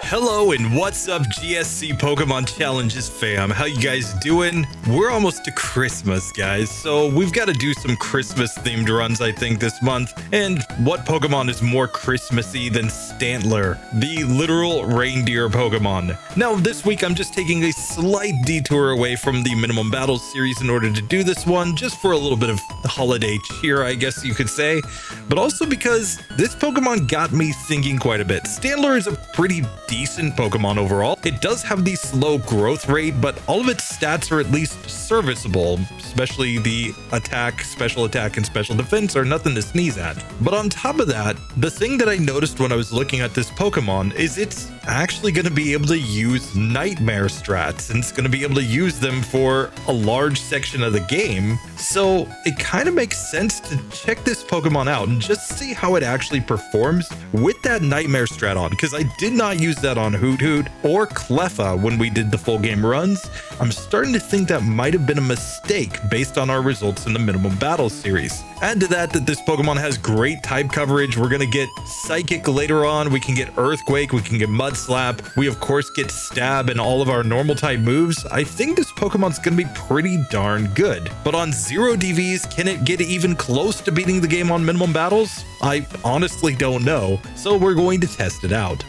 Hello and what's up, GSC Pokemon Challenges fam? How you guys doing? We're almost to Christmas, guys, so we've got to do some Christmas themed runs, I think, this month. And what Pokemon is more Christmassy than Stantler, the literal reindeer Pokemon? Now, this week I'm just taking a slight detour away from the Minimum Battles series in order to do this one, just for a little bit of holiday cheer, I guess you could say, but also because this Pokemon got me thinking quite a bit. Stantler is a pretty decent Pokemon overall. It does have the slow growth rate, but all of its stats are at least serviceable, especially the attack, special attack, and special defense are nothing to sneeze at. But on top of that, the thing that I noticed when I was looking at this Pokemon is it's actually going to be able to use nightmare strats, and it's going to be able to use them for a large section of the game. So it kind of makes sense to check this Pokemon out and just see how it actually performs with that nightmare strat on, because I did not use that on Hoot Hoot or Cleffa when we did the full game runs. I'm starting to think that might have been a mistake based on our results in the Minimum Battles series. Add to that this Pokemon has great type coverage. We're going to get Psychic later on. We can get Earthquake. We can get Mud Slap. We, of course, get Stab and all of our normal type moves. I think this Pokemon's going to be pretty darn good. But on 0 DVs, can it get even close to beating the game on Minimum Battles? I honestly don't know. So we're going to test it out.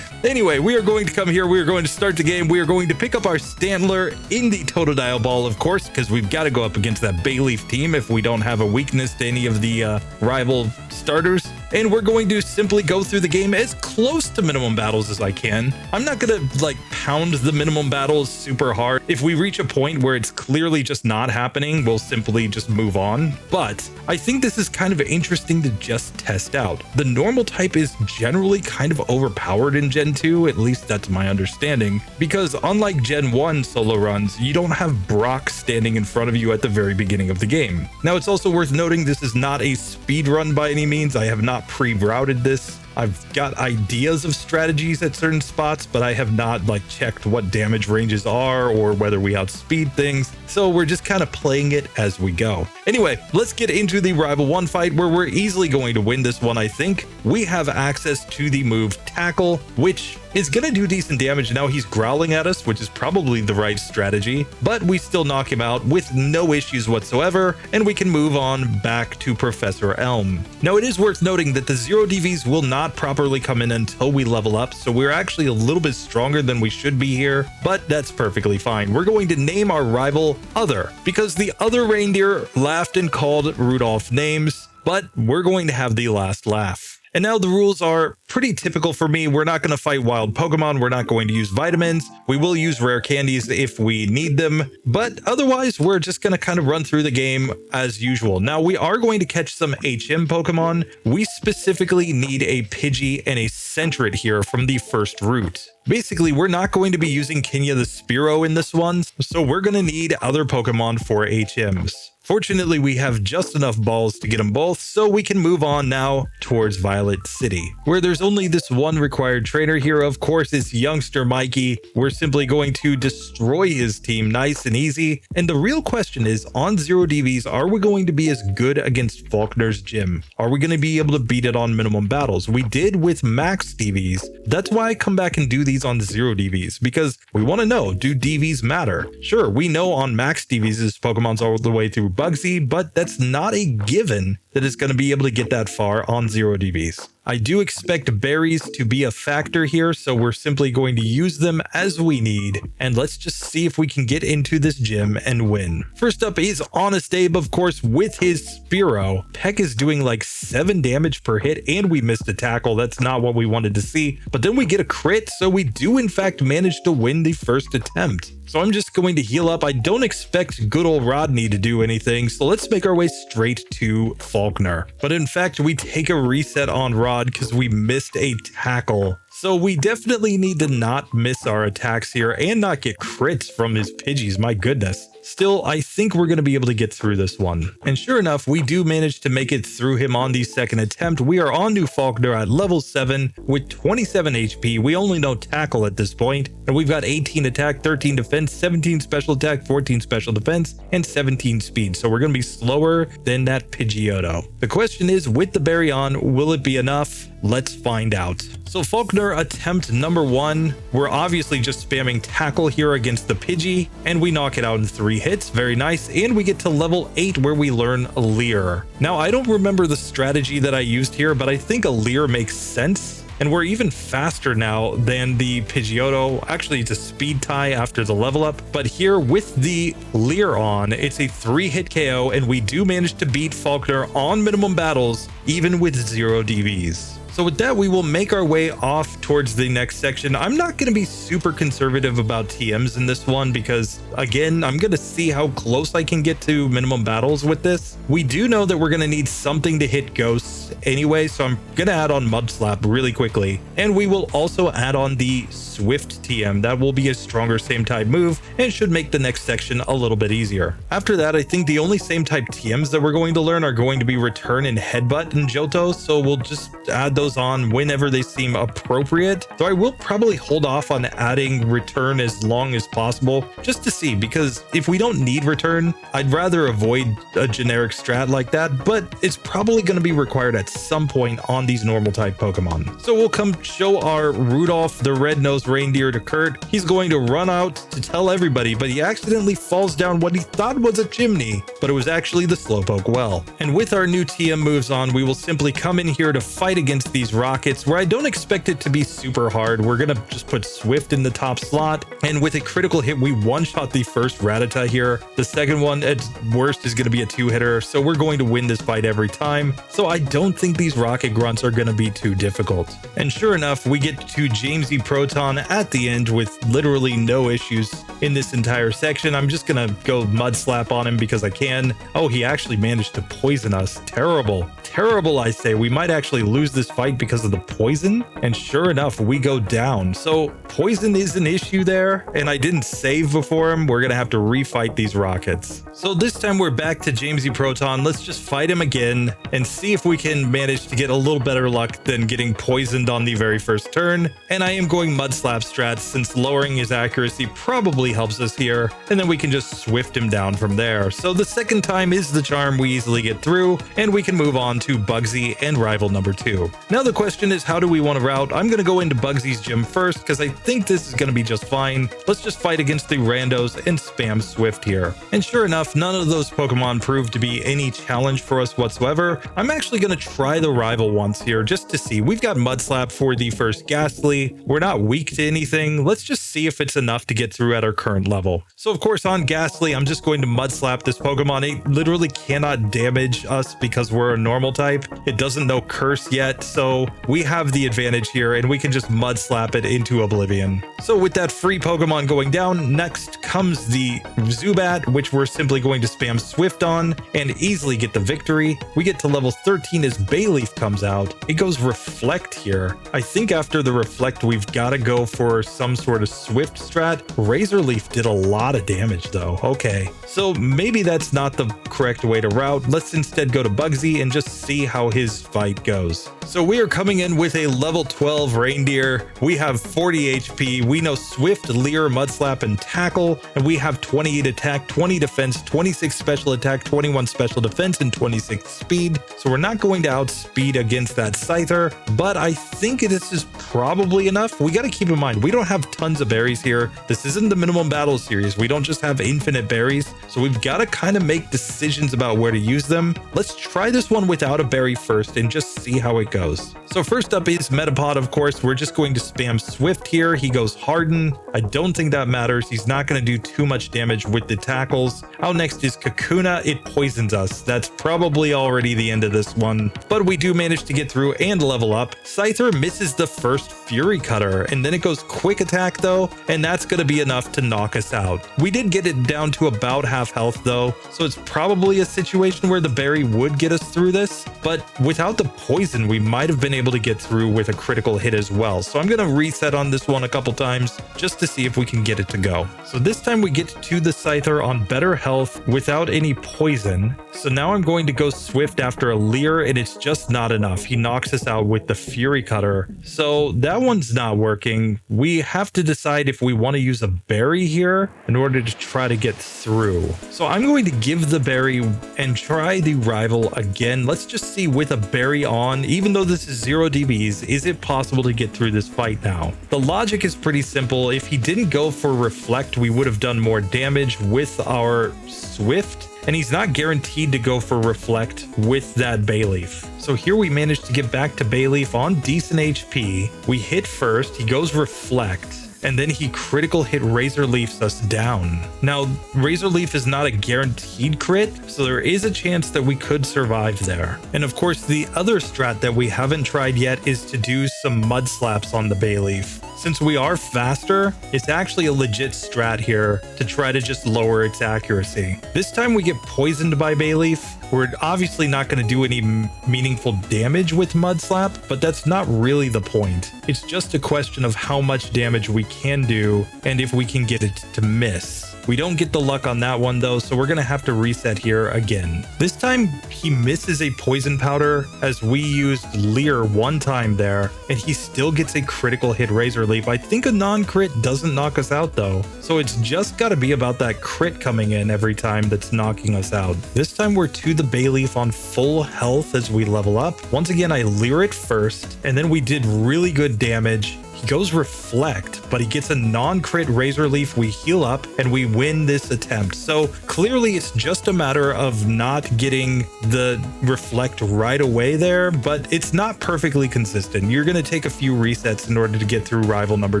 Anyway, we are going to come here. We are going to start the game. We are going to pick up our Stantler in the Totodile Ball, of course, because we've got to go up against that Bayleaf team if we don't have a weakness to any of the rival starters. And we're going to simply go through the game as close to Minimum Battles as I can. I'm not going to pound the Minimum Battles super hard. If we reach a point where it's clearly just not happening, we'll simply just move on. But I think this is kind of interesting to just test out. The normal type is generally kind of overpowered in Gen 2, at least that's my understanding, because unlike Gen 1 solo runs, you don't have Brock standing in front of you at the very beginning of the game. Now, it's also worth noting this is not a speed run by any means. I have not pre-routed this. I've got ideas of strategies at certain spots, but I have not checked what damage ranges are or whether we outspeed things. So we're just kind of playing it as we go. Anyway, let's get into the Rival 1 fight where we're easily going to win this one, I think. We have access to the move Tackle, which is going to do decent damage. Now he's growling at us, which is probably the right strategy, but we still knock him out with no issues whatsoever, and we can move on back to Professor Elm. Now it is worth noting that the 0 DVs will not properly come in until we level up, so we're actually a little bit stronger than we should be here, but that's perfectly fine. We're going to name our rival Other, because the other reindeer laughed and called Rudolph names, but we're going to have the last laugh. And now the rules are pretty typical for me. We're not going to fight wild Pokemon. We're not going to use vitamins. We will use rare candies if we need them. But otherwise, we're just going to kind of run through the game as usual. Now, we are going to catch some HM Pokemon. We specifically need a Pidgey and a Sentret here from the first route. Basically, we're not going to be using Kenya the Spearow in this one, so we're going to need other Pokemon for HMs. Fortunately, we have just enough balls to get them both, so we can move on now towards Violet City, where there's only this one required trainer here. Of course, it's youngster Mikey. We're simply going to destroy his team nice and easy. And the real question is, on 0 DVs, are we going to be as good against Falkner's gym? Are we going to be able to beat it on Minimum Battles? We did with max DVs. That's why I come back and do these on 0 DVs, because we want to know, do DVs matter? Sure, we know on max DVs this Pokemon's all the way through Bugsy, but that's not a given that it's going to be able to get that far on 0 DVs. I do expect berries to be a factor here, so we're simply going to use them as we need, and let's just see if we can get into this gym and win. First up is Honest Abe, of course, with his Spearow. Peck is doing 7 damage per hit, and we missed a tackle. That's not what we wanted to see, but then we get a crit, so we do in fact manage to win the first attempt. So I'm just going to heal up. I don't expect good old Rodney to do anything, so let's make our way straight to Falkner. But in fact, we take a reset on Rod because we missed a tackle. So we definitely need to not miss our attacks here and not get crits from his Pidgeys, my goodness. Still, I think we're going to be able to get through this one. And sure enough, we do manage to make it through him on the second attempt. We are on to Falkner at level 7 with 27 HP. We only know Tackle at this point, and we've got 18 attack, 13 defense, 17 special attack, 14 special defense, and 17 speed. So we're going to be slower than that Pidgeotto. The question is, with the berry on, will it be enough? Let's find out. So Falkner attempt number 1, we're obviously just spamming tackle here against the Pidgey, and we knock it out in 3 hits, very nice, and we get to level 8 where we learn Leer. Now I don't remember the strategy that I used here, but I think a Leer makes sense. And we're even faster now than the Pidgeotto. Actually, it's a speed tie after the level up. But here with the Leer on, it's a 3-hit KO, and we do manage to beat Falkner on minimum battles, even with 0 DVs. So with that, we will make our way off towards the next section. I'm not going to be super conservative about TMs in this one because, again, I'm going to see how close I can get to minimum battles with this. We do know that we're going to need something to hit ghosts anyway, so I'm going to add on Mud Slap really quickly. And we will also add on the Swift TM. That will be a stronger same type move and should make the next section a little bit easier. After that, I think the only same type TMs that we're going to learn are going to be Return and Headbutt in Johto, so we'll just add those on whenever they seem appropriate. So I will probably hold off on adding Return as long as possible just to see, because if we don't need Return, I'd rather avoid a generic strat like that, but it's probably going to be required at some point on these normal type Pokemon. So we'll come show our Rudolph the Red-Nosed Reindeer to Kurt. He's going to run out to tell everybody, but he accidentally falls down what he thought was a chimney, but it was actually the Slowpoke well. And with our new TM moves on, we will simply come in here to fight against these rockets, where I don't expect it to be super hard. We're gonna just put Swift in the top slot, and with a critical hit, we one-shot the first Rattata here. The second one, at worst, is gonna be a 2-hitter, so we're going to win this fight every time. So I don't think these rocket grunts are gonna be too difficult. And sure enough, we get to Jamesy Proton at the end with literally no issues in this entire section. I'm just gonna go Mud Slap on him because I can. Oh, he actually managed to poison us. Terrible. Terrible, I say. We might actually lose this fight because of the poison, and sure enough, we go down. So poison is an issue there, and I didn't save before him. We're gonna have to refight these rockets. So this time we're back to Jamesy Proton. Let's just fight him again and see if we can manage to get a little better luck than getting poisoned on the very first turn. And I am going Mud Slap strats since lowering his accuracy probably helps us here, and then we can just Swift him down from there. So the second time is the charm. We easily get through, and we can move on to Bugsy and rival number 2. Now the question is, how do we want to route? I'm going to go into Bugsy's gym first because I think this is going to be just fine. Let's just fight against the randos and spam Swift here. And sure enough, none of those Pokemon proved to be any challenge for us whatsoever. I'm actually going to try the rival once here just to see. We've got Mud Slap for the first Ghastly. We're not weak to anything. Let's just see if it's enough to get through at our current level. So of course on Ghastly, I'm just going to Mud Slap this Pokemon. It literally cannot damage us because we're a normal type. It doesn't know Curse yet, so we have the advantage here, and we can just Mud Slap it into oblivion. So with that free Pokemon going down, next comes the Zubat, which we're simply going to spam Swift on and easily get the victory. We get to level 13 as Bayleaf comes out. It goes Reflect here. I think after the Reflect, we've got to go for some sort of Swift strat. Razor Leaf did a lot of damage though. Okay, so maybe that's not the correct way to route. Let's instead go to Bugsy and just see how his fight goes. So we are coming in with a level 12 Reindeer. We have 40 HP. We know Swift, Leer, Mud Slap, and Tackle, and we have 28 attack, 20 defense, 26 special attack, 21 special defense, and 26 speed. So we're not going to outspeed against that Scyther, but I think this is probably enough. We got to keep in mind, we don't have tons of berries here. This isn't the minimum battle series. We don't just have infinite berries, so we've got to kind of make decisions about where to use them. Let's try this one without a berry first and just see how it goes. So first up is Metapod, of course. We're just going to spam Swift here. He goes Harden. I don't think that matters. He's not going to do too much damage with the tackles. Out next is Kakuna. It poisons us. That's probably already the end of this one, but we do manage to get through and level up. Scyther misses the first Fury Cutter, and then it goes Quick Attack though, and that's going to be enough to knock us out. We did get it down to about half health though, so it's probably a situation where the berry would get us through this, but without the poison, we might have been able to get through with a critical hit as well. So I'm going to reset on this one a couple times just to see if we can get it to go. So this time we get to the Scyther on better health without any poison. So now I'm going to go Swift after a Leer, and it's just not enough. He knocks us out with the Fury Cutter. So So that one's not working. We have to decide if we want to use a berry here in order to try to get through. So I'm going to give the berry and try the rival again. Let's just see with a berry on, even though this is 0 DBs, is it possible to get through this fight now? The logic is pretty simple. If he didn't go for reflect, we would have done more damage with our Swift, and he's not guaranteed to go for reflect with that Bayleaf. So here we managed to get back to Bayleaf on decent HP. We hit first, he goes reflect, and then he critical hit Razor Leafs us down. Now, Razor Leaf is not a guaranteed crit, so there is a chance that we could survive there. And of course, the other strat that we haven't tried yet is to do some mud slaps on the Bayleaf. Since we are faster, it's actually a legit strat here to try to just lower its accuracy. This time we get poisoned by Bayleaf. We're obviously not going to do any meaningful damage with Mud Slap, but that's not really the point. It's just a question of how much damage we can do and if we can get it to miss. We don't get the luck on that one though, so we're going to have to reset here again. This time he misses a poison powder as we used Leer one time there, and he still gets a critical hit Razor Leaf. I think a non-crit doesn't knock us out though, so it's just got to be about that crit coming in every time that's knocking us out. This time we're to the Bayleaf on full health as we level up. Once again, I Leer it first, and then we did really good damage. He goes reflect, but he gets a non-crit Razor Leaf. We heal up and we win this attempt. So clearly it's just a matter of not getting the reflect right away there, but it's not perfectly consistent. You're going to take a few resets in order to get through rival number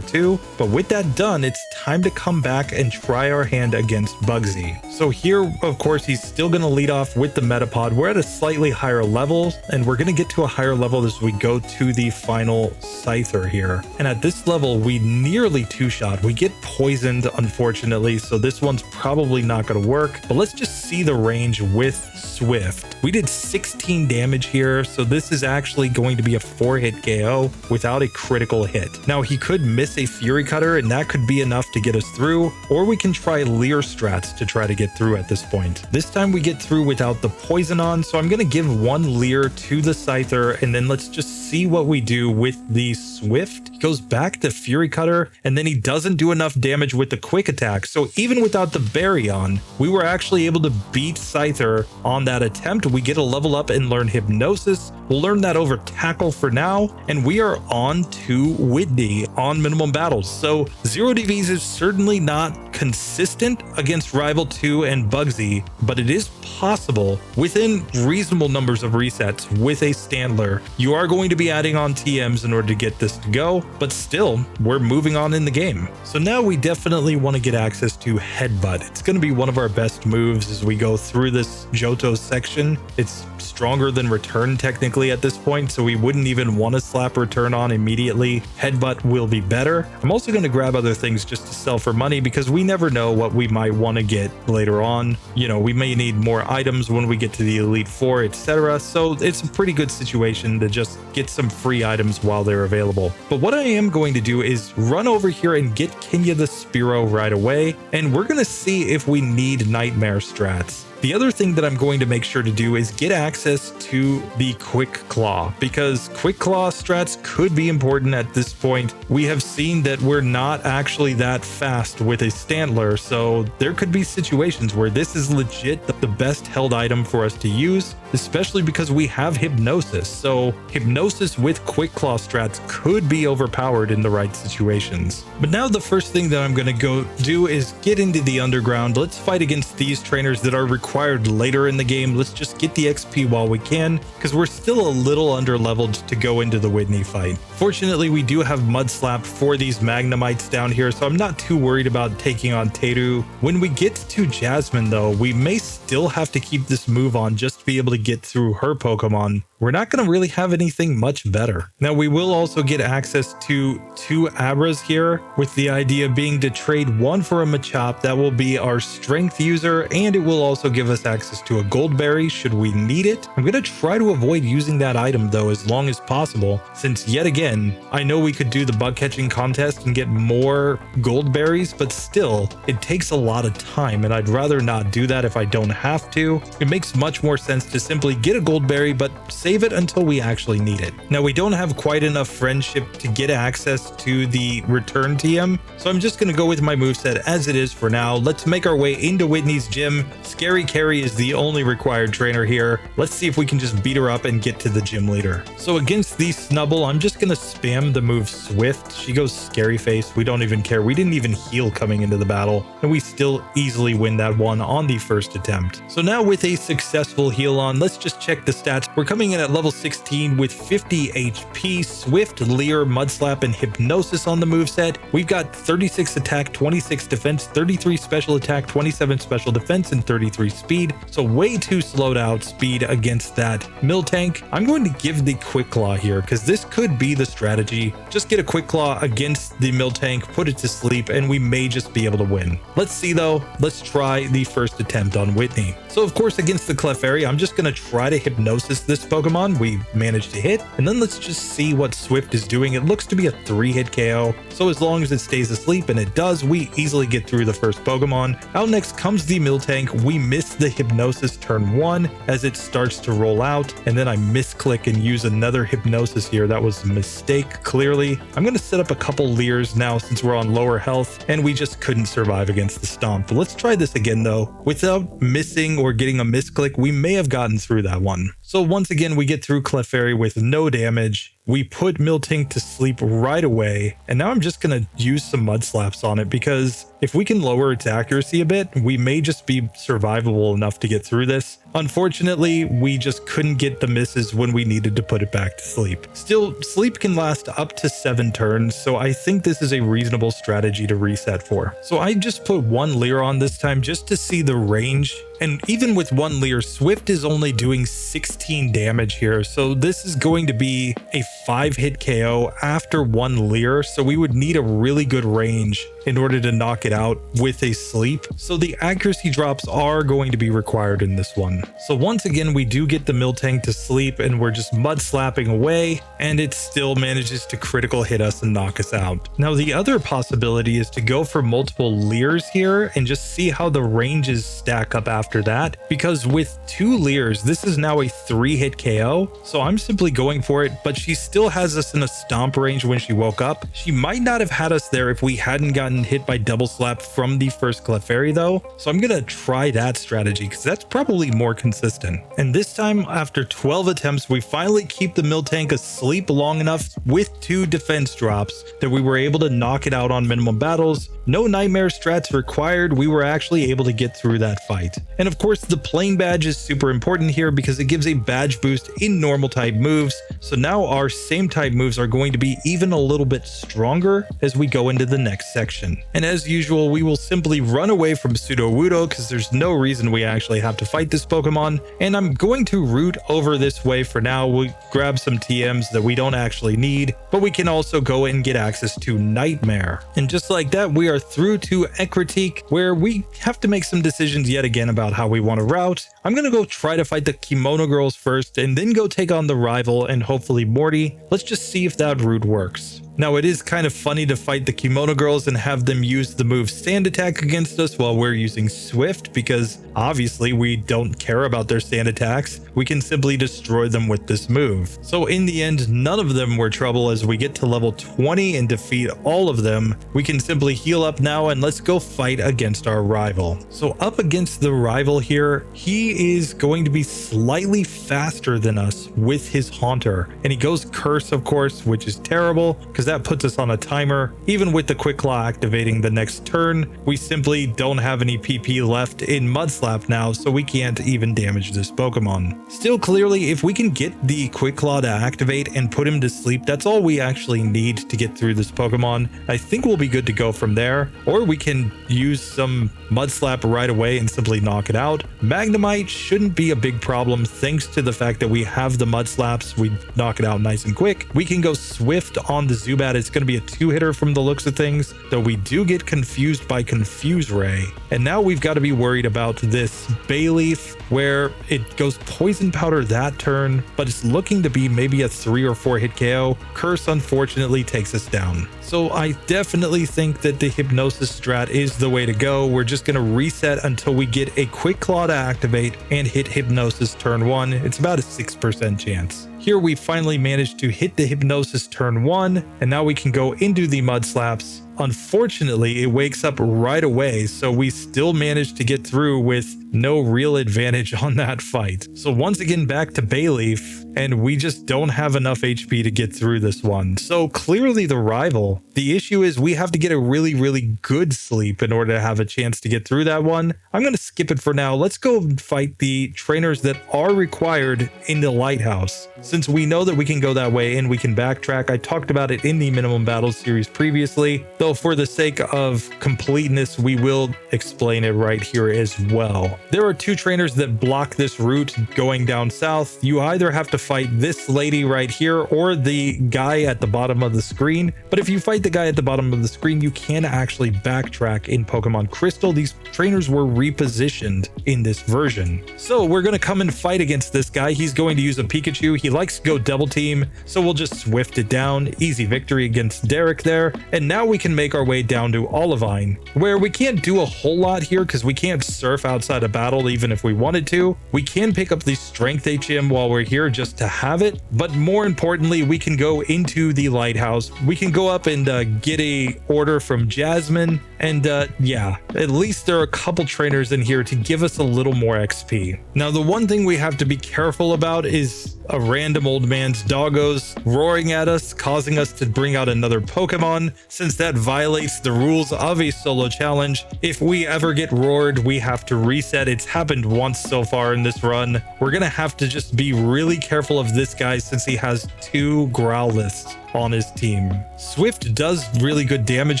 2. But with that done, it's time to come back and try our hand against Bugsy. So here, of course, he's still going to lead off with the Metapod. We're at a slightly higher level, and we're going to get to a higher level as we go to the final Scyther here. And at this level, we nearly two-shot. We get poisoned, unfortunately, so this one's probably not going to work. But let's just see the range with Swift. We did 16 damage here, so this is actually going to be a 4-hit KO without a critical hit. Now, he could miss a Fury Cutter, and that could be enough to get us through, or we can try Leer strats to try to get through at this point. This time we get through without the poison on, so I'm going to give one Leer to the Scyther, and then let's just see what we do with the Swift. He goes back to Fury Cutter, and then he doesn't do enough damage with the quick attack. So even without the berry on, we were actually able to beat Scyther on that attempt. We get a level up and learn Hypnosis. We'll learn that over Tackle for now, and we are on to Whitney on minimum battles. So 0 DVs is certainly not consistent against Rival 2 and Bugsy, but it is possible within reasonable numbers of resets with a Stantler. You are going to be adding on TMs in order to get this to go, but still, we're moving on in the game. So now we definitely want to get access to Headbutt. It's going to be one of our best moves as we go through this Johto section. It's stronger than Return technically at this point, so we wouldn't even want to slap Return on immediately. Headbutt will be better. I'm also going to grab other things just to sell for money because we never know what we might want to get later on. You know, we may need more items when we get to the Elite Four, etc. So it's a pretty good situation to just get some free items while they're available. But what I am going to do is run over here and get Kenya the Spearow right away, and we're going to see if we need Nightmare strats. The other thing that I'm going to make sure to do is get access to the Quick Claw, because Quick Claw strats could be important at this point. We have seen that we're not actually that fast with a Stantler, so there could be situations where this is legit the best held item for us to use, especially because we have Hypnosis. So Hypnosis with Quick Claw strats could be overpowered in the right situations. But now the first thing that I'm going to go do is get into the underground. Let's fight against these trainers that are required later in the game. Let's just get the XP while we can, because we're still a little under leveled to go into the Whitney fight. Fortunately, we do have Mud Slap for these Magnemites down here, so I'm not too worried about taking on Teru. When we get to Jasmine though, we may still have to keep this move on just to be able to get through her Pokemon. We're not going to really have anything much better. Now, we will also get access to 2 Abras here, with the idea being to trade one for a Machop. That will be our strength user, and it will also give us access to a Goldberry should we need it. I'm going to try to avoid using that item though as long as possible, since yet again, I know we could do the bug catching contest and get more Goldberries, but still, it takes a lot of time, and I'd rather not do that if I don't have to. It makes much more sense to simply get a Goldberry, but save save it until we actually need it. Now, we don't have quite enough friendship to get access to the return TM, so I'm just going to go with my moveset as it is for now. Let's make our way into Whitney's gym. Scary Carrie is the only required trainer here. Let's see if we can just beat her up and get to the gym leader. So against the Snubble, I'm just going to spam the move Swift. She goes Scary Face. We don't even care. We didn't even heal coming into the battle, and we still easily win that one on the first attempt. So now with a successful heal on, let's just check the stats. We're coming in at level 16 with 50 HP, Swift, Leer, Mudslap, and Hypnosis on the moveset. We've got 36 attack, 26 defense, 33 special attack, 27 special defense, and 33 speed. So way too slowed out speed against that Miltank. I'm going to give the Quick Claw here because this could be the strategy. Just get a Quick Claw against the Miltank, put it to sleep, and we may just be able to win. Let's see though. Let's try the first attempt on Whitney. So of course against the Clefairy, I'm just going to try to Hypnosis this Pokemon. We managed to hit, and then let's just see what Swift is doing. It looks to be a 3-hit KO, so as long as it stays asleep, and it does, we easily get through the first Pokemon. Out next comes the Miltank. We miss the Hypnosis turn 1 as it starts to roll out, and then I misclick and use another Hypnosis here. That was a mistake, clearly. I'm going to set up a couple Leers now since we're on lower health, and we just couldn't survive against the Stomp. Let's try this again though. Without missing or getting a misclick, we may have gotten through that one. So once again, we get through Clefairy with no damage. We put Miltank to sleep right away, and now I'm just going to use some Mud Slaps on it because if we can lower its accuracy a bit, we may just be survivable enough to get through this. Unfortunately, we just couldn't get the misses when we needed to put it back to sleep. Still, sleep can last up to 7 turns, so I think this is a reasonable strategy to reset for. So I just put 1 Leer on this time just to see the range, and even with 1 Leer, Swift is only doing 16 damage here, so this is going to be a 5-hit KO after 1 Leer, so we would need a really good range in order to knock it out with a sleep. So the accuracy drops are going to be required in this one. So once again, we do get the Miltank to sleep, and we're just mud slapping away, and it still manages to critical hit us and knock us out. Now the other possibility is to go for multiple Leers here and just see how the ranges stack up after that, because with 2 Leers, this is now a 3-hit KO. So I'm simply going for it, but she still has us in a stomp range when she woke up. She might not have had us there if we hadn't gotten hit by double slap from the first Clefairy though. So I'm gonna try that strategy because that's probably more consistent. And this time, after 12 attempts, we finally keep the Miltank asleep long enough with 2 defense drops that we were able to knock it out on minimum battles. No nightmare strats required. We were actually able to get through that fight. And of course, the plain badge is super important here because it gives a badge boost in normal type moves. So now our same type moves are going to be even a little bit stronger as we go into the next section. And as usual, we will simply run away from Sudowoodo because there's no reason we actually have to fight this Pokemon. And I'm going to route over this way for now. We'll grab some TMs that we don't actually need, but we can also go and get access to Nightmare. And just like that, we are through to Ecruteak, where we have to make some decisions yet again about how we want to route. I'm going to go try to fight the Kimono Girls first and then go take on the rival and hopefully Morty. Let's just see if that route works. Now, it is kind of funny to fight the Kimono Girls and have them use the move Sand Attack against us while we're using Swift, because obviously we don't care about their sand attacks. We can simply destroy them with this move. So in the end, none of them were trouble as we get to level 20 and defeat all of them. We can simply heal up now and let's go fight against our rival. So up against the rival here, he is going to be slightly faster than us with his Haunter, and he goes Curse, of course, which is terrible because that puts us on a timer. Even with the Quick Claw activating the next turn, we simply don't have any PP left in Mudslap now, so we can't even damage this Pokemon. Still, clearly, if we can get the Quick Claw to activate and put him to sleep, that's all we actually need to get through this Pokemon. I think we'll be good to go from there, or we can use some Mudslap right away and simply knock it out. Magnemite shouldn't be a big problem thanks to the fact that we have the Mudslaps. We knock it out nice and quick. We can go Swift on the Zoo Zubat. It's going to be a 2-hitter from the looks of things, though we do get confused by Confuse Ray. And now we've got to be worried about this Bayleaf, where it goes Poison Powder that turn, but it's looking to be maybe a 3 or 4 hit KO. Curse unfortunately takes us down. So I definitely think that the Hypnosis strat is the way to go. We're just going to reset until we get a Quick Claw to activate and hit Hypnosis turn 1. It's about a 6% chance. Here we finally managed to hit the Hypnosis turn 1, and now we can go into the Mud Slaps. Unfortunately, it wakes up right away, so we still managed to get through with no real advantage on that fight. So once again, back to Bayleaf, and we just don't have enough HP to get through this one. So clearly the rival. The issue is we have to get a really good sleep in order to have a chance to get through that one. I'm going to skip it for now. Let's go and fight the trainers that are required in the lighthouse. Since we know that we can go that way and we can backtrack, I talked about it in the Minimum Battles series previously, though for the sake of completeness, we will explain it right here as well. There are 2 trainers that block this route going down south. You either have to fight this lady right here or the guy at the bottom of the screen. But if you fight the guy at the bottom of the screen, you can actually backtrack in Pokemon Crystal. These trainers were repositioned in this version. So we're going to come and fight against this guy. He's going to use a Pikachu. He likes to go double team, so we'll just swift it down. Easy victory against Derek there. And now we can make our way down to Olivine, where we can't do a whole lot here because we can't surf outside of battle even if we wanted to. We can pick up the Strength HM while we're here just to have it, but more importantly, we can go into the lighthouse. We can go up and get a order from Jasmine, and yeah, at least there are a couple trainers in here to give us a little more XP. Now, the one thing we have to be careful about is a random old man's doggos roaring at us, causing us to bring out another Pokemon, since that violates the rules of a solo challenge. If we ever get roared, we have to reset. It's happened once so far in this run. We're gonna have to just be really careful of this guy since he has 2 Growlithe's on his team. Swift does really good damage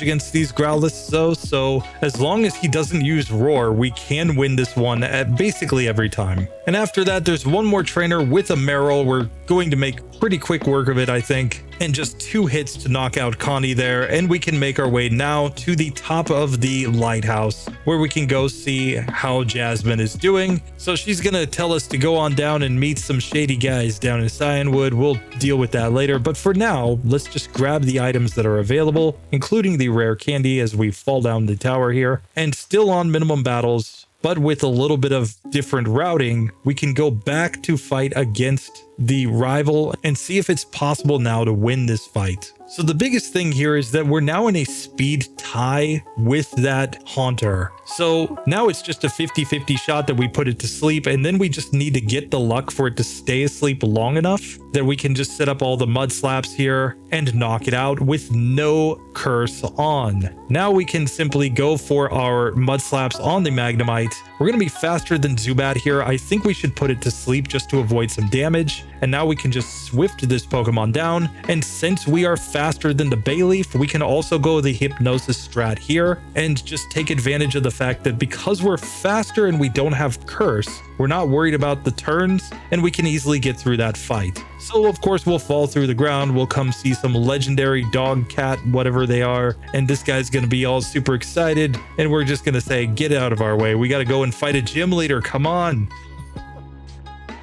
against these Growlithe's though, so as long as he doesn't use Roar, we can win this one at basically every time. And after that, there's one more trainer with a Marill. We're going to make pretty quick work of it, I think, and just 2 hits to knock out Connie there, and we can make our way now to the top of the lighthouse, where we can go see how Jasmine is doing. So she's gonna tell us to go on down and meet some shady guys down in Cyanwood. We'll deal with that later, but for now, let's just grab the items that are available, including the rare candy as we fall down the tower here. And still on Minimum Battles, but with a little bit of different routing, we can go back to fight against the rival and see if it's possible now to win this fight. So the biggest thing here is that we're now in a speed tie with that Haunter. So now it's just a 50-50 shot that we put it to sleep, and then we just need to get the luck for it to stay asleep long enough that we can just set up all the Mud Slaps here and knock it out with no curse on. Now we can simply go for our Mud Slaps on the Magnemite. We're going to be faster than Zubat here. I think we should put it to sleep just to avoid some damage. And now we can just swift this Pokemon down. And since we are faster than the Bayleaf, we can also go the Hypnosis strat here and just take advantage of the fact that because we're faster and we don't have Curse, we're not worried about the turns and we can easily get through that fight. So of course we'll fall through the ground. We'll come see some legendary dog, cat, whatever they are. And this guy's going to be all super excited. And we're just going to say, get out of our way. We got to go and fight a gym leader. Come on.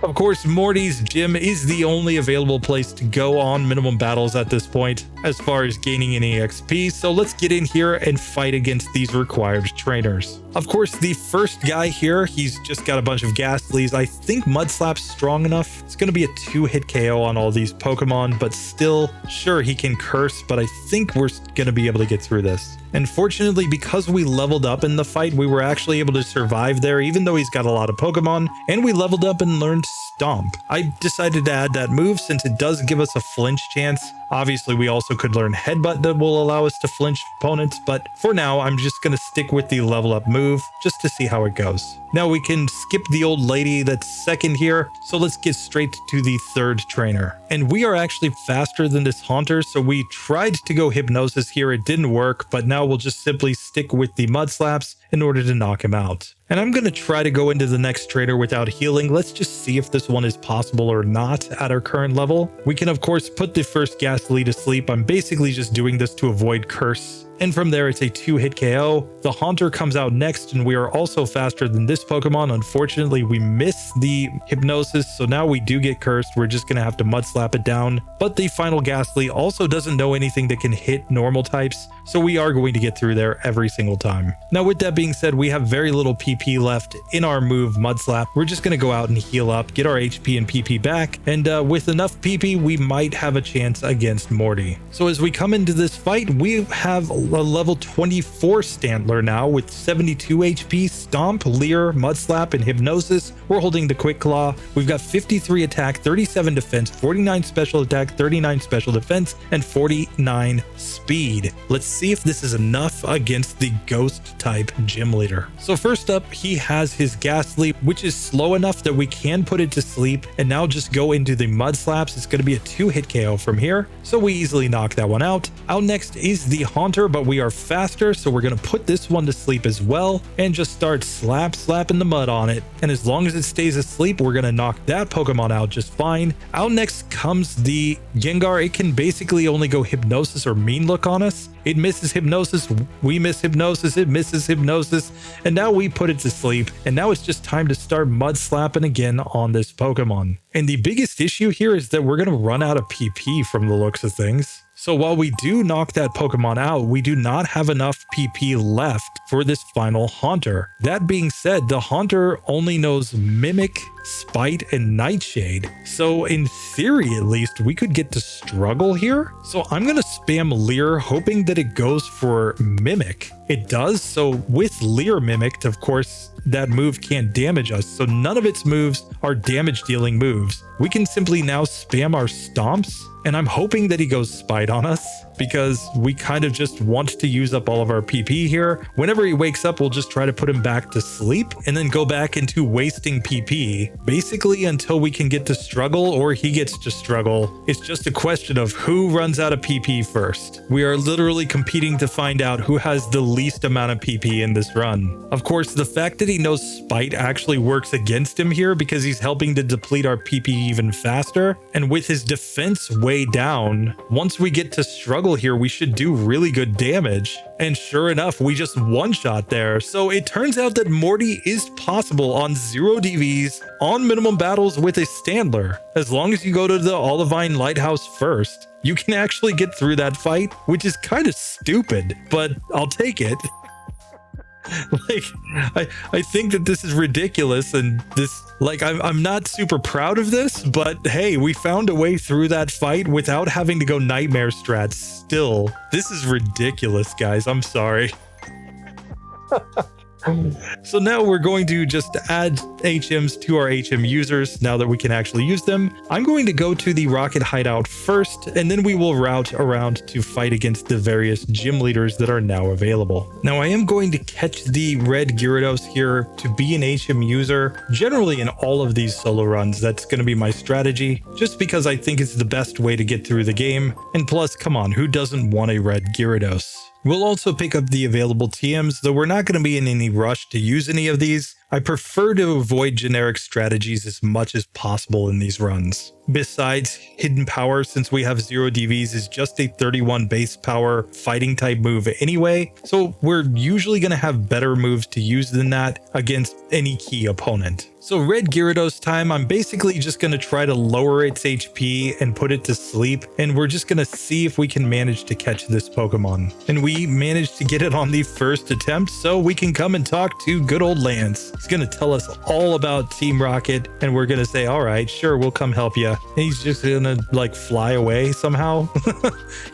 Of course, Morty's gym is the only available place to go on Minimum Battles at this point as far as gaining any XP, so let's get in here and fight against these required trainers. Of course, the first guy here, he's just got a bunch of Ghastlies. I think Mud Slap's strong enough. It's going to be a 2-hit KO on all these Pokemon, but still, sure, he can curse, but I think we're going to be able to get through this. And fortunately, because we leveled up in the fight, we were actually able to survive there, even though he's got a lot of Pokemon, and we leveled up and learned Stomp. I decided to add that move since it does give us a flinch chance. Obviously, we also could learn Headbutt that will allow us to flinch opponents, but for now, I'm just going to stick with the level up move just to see how it goes. Now we can skip the old lady that's second here, so let's get straight to the third trainer. And we are actually faster than this Haunter, so we tried to go Hypnosis here. It didn't work, but now we'll just simply stick with the Mud Slaps in order to knock him out. And I'm going to try to go into the next trainer without healing. Let's just see if this one is possible or not at our current level. We can of course put the first Ghastly to sleep. I'm basically just doing this to avoid curse. And from there, it's a 2-hit KO. The Haunter comes out next, and we are also faster than this Pokemon. Unfortunately, we miss the Hypnosis, so now we do get cursed. We're just going to have to Mud Slap it down. But the final Ghastly also doesn't know anything that can hit normal types, so we are going to get through there every single time. Now, with that being said, we have very little PP left in our move, Mud Slap. We're just going to go out and heal up, get our HP and PP back, and with enough PP, we might have a chance against Morty. So as we come into this fight, we have a level 24 Stantler now with 72 HP, Stomp, Leer, Mud Slap, and Hypnosis. We're holding the Quick Claw. We've got 53 attack, 37 defense, 49 special attack, 39 special defense, and 49 speed. Let's see if this is enough against the Ghost type Gym Leader. So first up, he has his Ghastly, which is slow enough that we can put it to sleep and now just go into the Mud Slaps. It's going to be a 2-hit KO from here, so we easily knock that one out. Out next is the Haunter, but we are faster, so we're going to put this one to sleep as well and just start slapping the mud on it. And as long as it stays asleep, we're going to knock that Pokemon out just fine. Out next comes the Gengar. It can basically only go Hypnosis or Mean Look on us. It misses Hypnosis, we miss Hypnosis, it misses Hypnosis, and now we put it to sleep. And now it's just time to start Mud Slapping again on this Pokemon. And the biggest issue here is that we're going to run out of PP from the looks of things. So while we do knock that Pokemon out, we do not have enough PP left for this final Haunter. That being said, the Haunter only knows Mimic, Spite, and Nightshade. So in theory, at least, we could get to struggle here. So I'm going to spam Leer, hoping that it goes for Mimic. It does. So with Leer mimicked, of course, that move can't damage us. So none of its moves are damage dealing moves. We can simply now spam our Stomps. And I'm hoping that he goes Spite on us because we kind of just want to use up all of our PP here. Whenever he wakes up, we'll just try to put him back to sleep and then go back into wasting PP, basically until we can get to struggle or he gets to struggle. It's just a question of who runs out of PP first. We are literally competing to find out who has the least amount of PP in this run. Of course, the fact that he knows Spite actually works against him here because he's helping to deplete our PP even faster. And with his defense way down, once we get to struggle here, we should do really good damage. And sure enough, we just one-shot there. So it turns out that Morty is possible on 0 DVs on minimum battles with a Stantler. As long as you go to the Olivine Lighthouse first, you can actually get through that fight, which is kind of stupid, but I'll take it. Like, I think that this is ridiculous, and this, like, I'm not super proud of this, but hey, we found a way through that fight without having to go Nightmare strats still. This is ridiculous, guys. I'm sorry. So now we're going to just add HMs to our HM users now that we can actually use them. I'm going to go to the Rocket Hideout first, and then we will route around to fight against the various gym leaders that are now available. Now I am going to catch the red Gyarados here to be an HM user. Generally in all of these solo runs, that's going to be my strategy, just because I think it's the best way to get through the game. And plus, come on, who doesn't want a red Gyarados? We'll also pick up the available TMs, though we're not going to be in any rush to use any of these. I prefer to avoid generic strategies as much as possible in these runs. Besides, Hidden Power, since we have 0 DVs, is just a 31 base power fighting type move anyway, so we're usually going to have better moves to use than that against any key opponent. So red Gyarados time, I'm basically just going to try to lower its HP and put it to sleep, and we're just going to see if we can manage to catch this Pokemon. And we managed to get it on the first attempt, so we can come and talk to good old Lance. He's going to tell us all about Team Rocket, and we're going to say, all right, sure, we'll come help you. And he's just going to like fly away somehow.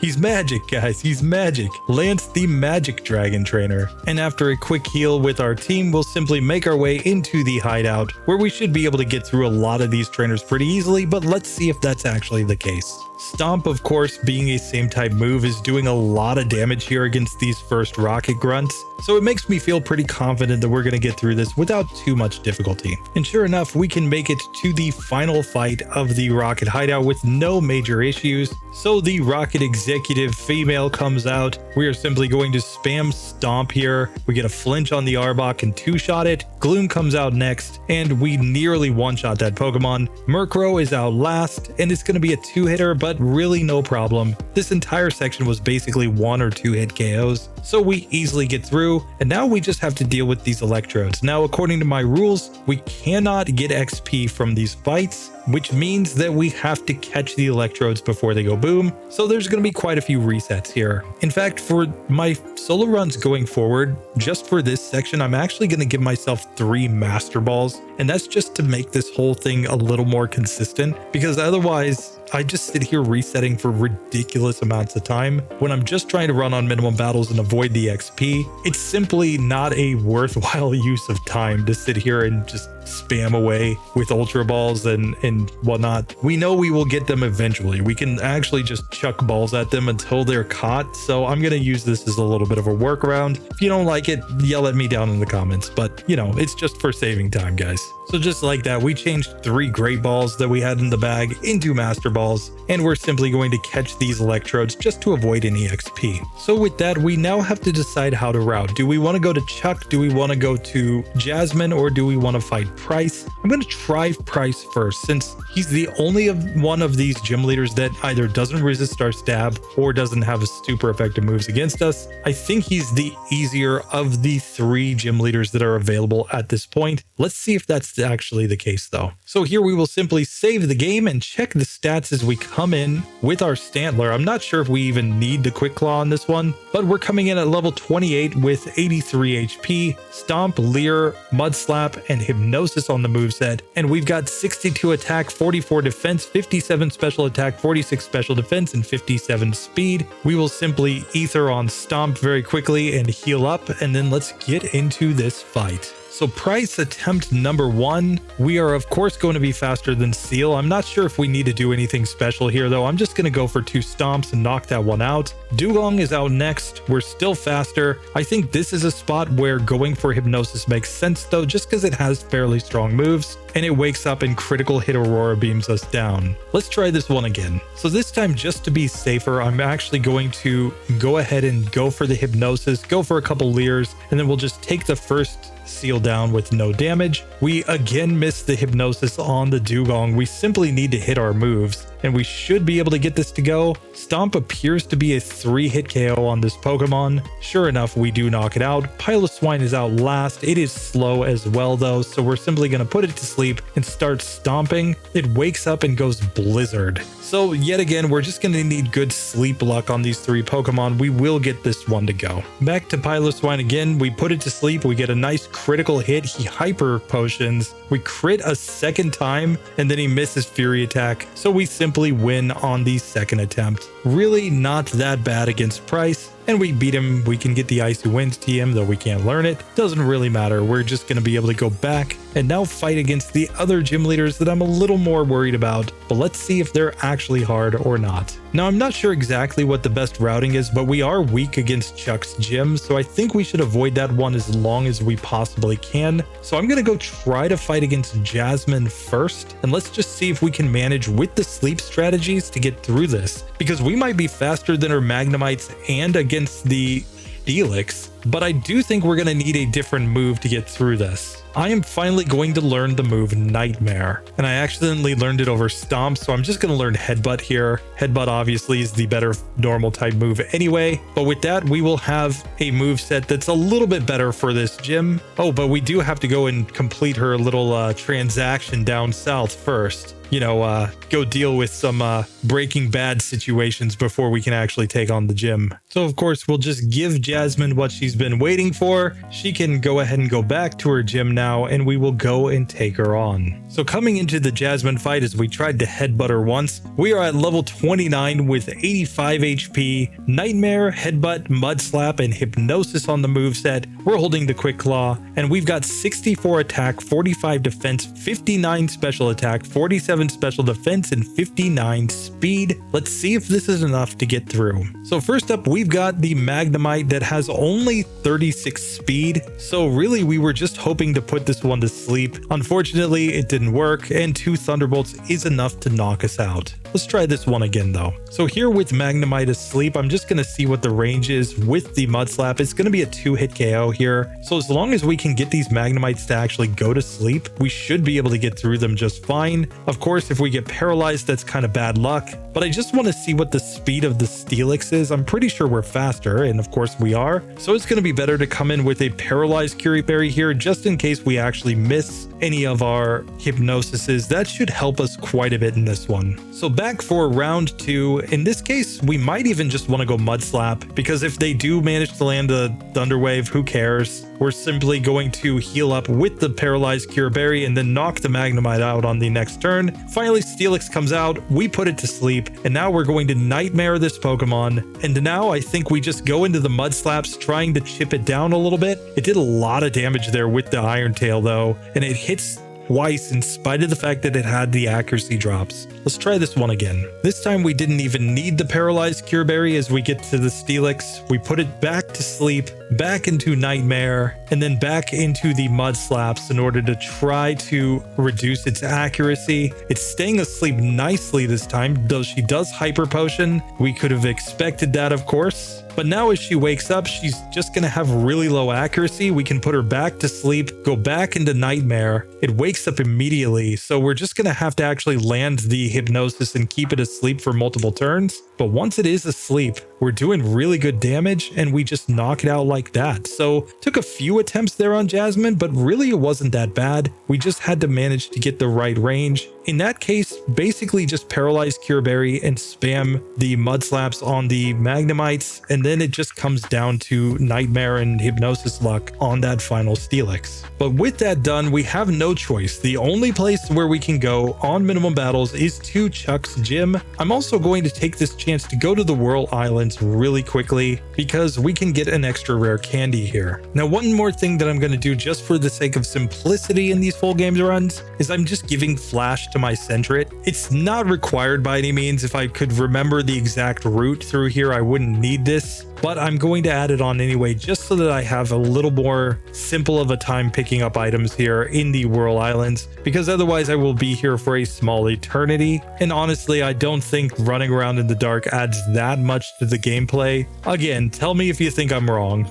He's magic, guys. He's magic. Lance, the magic dragon trainer. And after a quick heal with our team, we'll simply make our way into the hideout, where we should be able to get through a lot of these trainers pretty easily, but let's see if that's actually the case. Stomp, of course, being a same type move, is doing a lot of damage here against these first rocket grunts. So it makes me feel pretty confident that we're going to get through this without too much difficulty. And sure enough, we can make it to the final fight of the Rocket Hideout with no major issues. So the Rocket Executive female comes out. We are simply going to spam Stomp here. We get a flinch on the Arbok and two-shot it. Gloom comes out next, and we nearly one-shot that Pokemon. Murkrow is out last, and it's going to be a two-hitter, but really no problem. This entire section was basically 1 or 2 hit KOs, so we easily get through, and now we just have to deal with these electrodes. Now, according to my rules, we cannot get XP from these fights, which means that we have to catch the electrodes before they go boom, so there's going to be quite a few resets here. In fact, for my solo runs going forward, just for this section, I'm actually going to give myself 3 Master Balls, and that's just to make this whole thing a little more consistent, because otherwise I just sit here resetting for ridiculous amounts of time when I'm just trying to run on minimum battles and avoid the XP. It's simply not a worthwhile use of time to sit here and just spam away with Ultra Balls and whatnot. We know we will get them eventually. We can actually just chuck balls at them until they're caught, so I'm going to use this as a little bit of a workaround. If you don't like it, yell at me down in the comments, but you know, it's just for saving time, guys. So just like that, we changed 3 Great Balls that we had in the bag into Master Balls, and we're simply going to catch these electrodes just to avoid any XP. So with that, we now have to decide how to route. Do we want to go to Chuck? Do we want to go to Jasmine? Or do we want to fight Pryce? I'm going to try Pryce first, since he's the only one of these gym leaders that either doesn't resist our stab or doesn't have a super effective moves against us. I think he's the easier of the 3 gym leaders that are available at this point. Let's see if that's actually the case though. So here we will simply save the game and check the stats as we come in with our Stantler. I'm not sure if we even need the Quick Claw on this one, but we're coming in at level 28 with 83 HP, Stomp, Leer, Mud Slap, and Hypnosis on the moveset, and we've got 62 attack, 44 defense, 57 special attack, 46 special defense, and 57 speed. We will simply Ether on Stomp very quickly and heal up, and then let's get into this fight. So Pryce attempt number 1, we are of course going to be faster than Seal. I'm not sure if we need to do anything special here though. I'm just going to go for 2 stomps and knock that one out. Dugong is out next. We're still faster. I think this is a spot where going for Hypnosis makes sense though, just because it has fairly strong moves and it wakes up and critical hit Aurora beams us down. Let's try this one again. So this time, just to be safer, I'm actually going to go ahead and go for the Hypnosis, go for a couple Leers, and then we'll just take the first Seal down with no damage. We again missed the Hypnosis on the Dugong. We simply need to hit our moves, and we should be able to get this to go. Stomp appears to be a 3-hit KO on this Pokemon. Sure enough, we do knock it out. Piloswine is out last. It is slow as well though, so we're simply going to put it to sleep and start stomping. It wakes up and goes Blizzard. So yet again, we're just going to need good sleep luck on these 3 Pokemon. We will get this one to go. Back to Piloswine again. We put it to sleep. We get a nice critical hit. He Hyper Potions. We crit a second time, and then he misses Fury Attack. So we simply win on the second attempt. Really not that bad against Pryce. And we beat him. We can get the Icy Winds TM, though we can't learn it. Doesn't really matter. We're just going to be able to go back and now fight against the other gym leaders that I'm a little more worried about. But let's see if they're actually hard or not. Now, I'm not sure exactly what the best routing is, but we are weak against Chuck's gym, so I think we should avoid that one as long as we possibly can. So I'm going to go try to fight against Jasmine first, and let's just see if we can manage with the sleep strategies to get through this, because we might be faster than our Magnemites and against the Felix, but I do think we're going to need a different move to get through this. I am finally going to learn the move Nightmare, and I accidentally learned it over Stomp, so I'm just going to learn Headbutt here. Headbutt obviously is the better normal type move anyway, but with that we will have a move set that's a little bit better for this gym. Oh, but we do have to go and complete her little transaction down south first. You know, go deal with some Breaking Bad situations before we can actually take on the gym. So of course we'll just give Jasmine what she's been waiting for. She can go ahead and go back to her gym now, and we will go and take her on. So coming into the Jasmine fight, as we tried to headbutt her once, we are at level 29 with 85 HP, Nightmare, Headbutt, Mud Slap, and Hypnosis on the moveset. We're holding the Quick Claw, and we've got 64 attack, 45 defense, 59 special attack, 47 special defense, and 59 speed. Let's see if this is enough to get through. So first up, we've got the Magnemite that has only 36 speed. So really, we were just hoping to put this one to sleep. Unfortunately, it didn't work, and 2 Thunderbolts is enough to knock us out. Let's try this one again though. So here with Magnemite asleep, I'm just going to see what the range is with the Mud Slap. It's going to be a 2-hit KO here. So as long as we can get these Magnemites to actually go to sleep, we should be able to get through them just fine. Of course, if we get paralyzed, that's kind of bad luck. But I just want to see what the speed of the Steelix is. I'm pretty sure we're faster, and of course we are. So it's going to be better to come in with a paralyzed Curie Berry here, just in case we actually miss any of our Hypnosises. That should help us quite a bit in this one. So back for round 2. In this case, we might even just want to go Mud Slap, because if they do manage to land a Thunder Wave, who cares? We're simply going to heal up with the paralyzed Cure Berry and then knock the Magnemite out on the next turn. Finally, Steelix comes out, we put it to sleep, and now we're going to Nightmare this Pokemon. And now I think we just go into the Mud Slaps, trying to chip it down a little bit. It did a lot of damage there with the Iron Tail though, and it hits twice in spite of the fact that it had the accuracy drops. Let's try this one again. This time we didn't even need the paralyzed Cure Berry. As we get to the Steelix, we put it back to sleep, back into Nightmare, and then back into the Mud Slaps in order to try to reduce its accuracy. It's staying asleep nicely this time, though she does Hyper Potion. We could have expected that, of course. But now as she wakes up, she's just going to have really low accuracy. We can put her back to sleep, go back into Nightmare. It wakes up immediately, so we're just going to have to actually land the Hypnosis and keep it asleep for multiple turns. But once it is asleep, we're doing really good damage, and we just knock it out like that. So took a few attempts there on Jasmine, but really it wasn't that bad. We just had to manage to get the right range. In that case, basically just paralyze Cure Berry and spam the Mud Slaps on the Magnemites, and then it just comes down to Nightmare and Hypnosis luck on that final Steelix. But with that done, we have no choice. The only place where we can go on minimum battles is to Chuck's gym. I'm also going to take this chance to go to the Whirl Islands really quickly because we can get an extra rare candy here. Now, one more thing that I'm going to do just for the sake of simplicity in these full games runs is I'm just giving Flash to my Sentret. It's not required by any means. If I could remember the exact route through here, I wouldn't need this, but I'm going to add it on anyway just so that I have a little more simple of a time picking up items here in the Whirl Islands, because otherwise I will be here for a small eternity. And honestly, I don't think running around in the dark adds that much to the gameplay. Again, tell me if you think I'm wrong.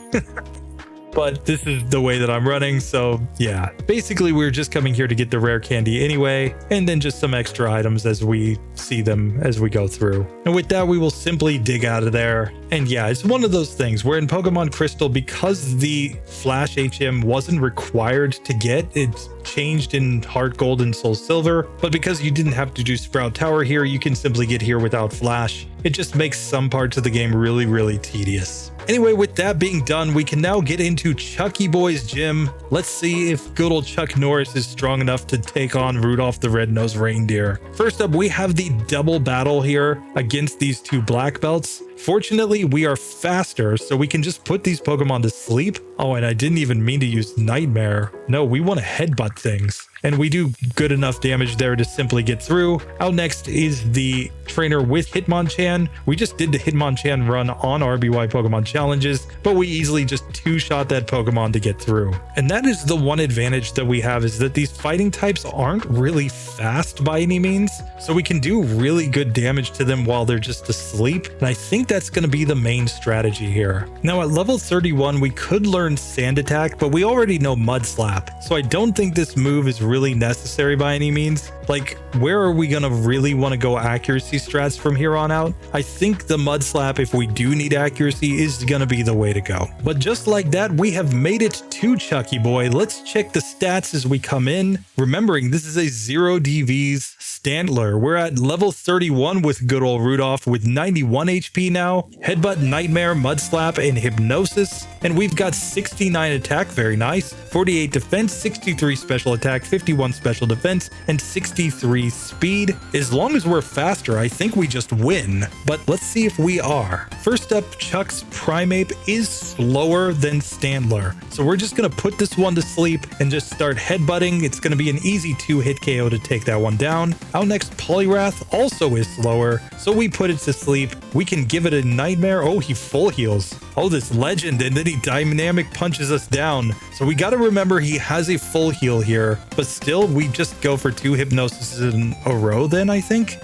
But this is the way that I'm running, so yeah. Basically, we're just coming here to get the rare candy anyway, and then just some extra items as we see them as we go through. And with that, we will simply dig out of there. And yeah, it's one of those things where in Pokemon Crystal, because the Flash HM wasn't required to get, it's changed in Heart Gold and Soul Silver, but because you didn't have to do Sprout Tower here, you can simply get here without Flash. It just makes some parts of the game really, really tedious. Anyway, with that being done, we can now get into Chucky Boy's gym. Let's see if good old Chuck Norris is strong enough to take on Rudolph the Red-Nosed Reindeer. First up, we have the double battle here against these two black belts. Fortunately, we are faster, so we can just put these Pokemon to sleep. Oh, and I didn't even mean to use Nightmare. No, we want to headbutt things. And we do good enough damage there to simply get through. Out next is the trainer with Hitmonchan. We just did the Hitmonchan run on RBY Pokemon challenges, but we easily just two-shot that Pokemon to get through. And that is the one advantage that we have, is that these fighting types aren't really fast by any means, so we can do really good damage to them while they're just asleep. And I think that's going to be the main strategy here. Now at level 31, we could learn Sand Attack, but we already know Mud Slap, so I don't think this move is really necessary by any means. Like, where are we gonna really want to go accuracy strats from here on out? I think the Mud Slap, if we do need accuracy, is gonna be the way to go. But just like that, we have made it to Chucky Boy. Let's check the stats as we come in. Remembering this is a 0 DVs Stantler. We're at level 31 with good old Rudolph with 91 HP now. Headbutt, Nightmare, Mud Slap, and Hypnosis. And we've got 69 attack, very nice. 48 defense, 63 special attack, 51 special defense, and 63 speed. As long as we're faster, I think we just win. But let's see if we are. First up, Chuck's Primeape is slower than Stantler. So we're just going to put this one to sleep and just start headbutting. It's going to be an easy 2-hit KO to take that one down. Out next, Poliwrath also is slower, so we put it to sleep. We can give it a Nightmare. Oh, he full heals. Oh, this legend, and then he dynamic punches us down. So we got to remember he has a full heal here, but still we just go for 2 hypnosis in a row then, I think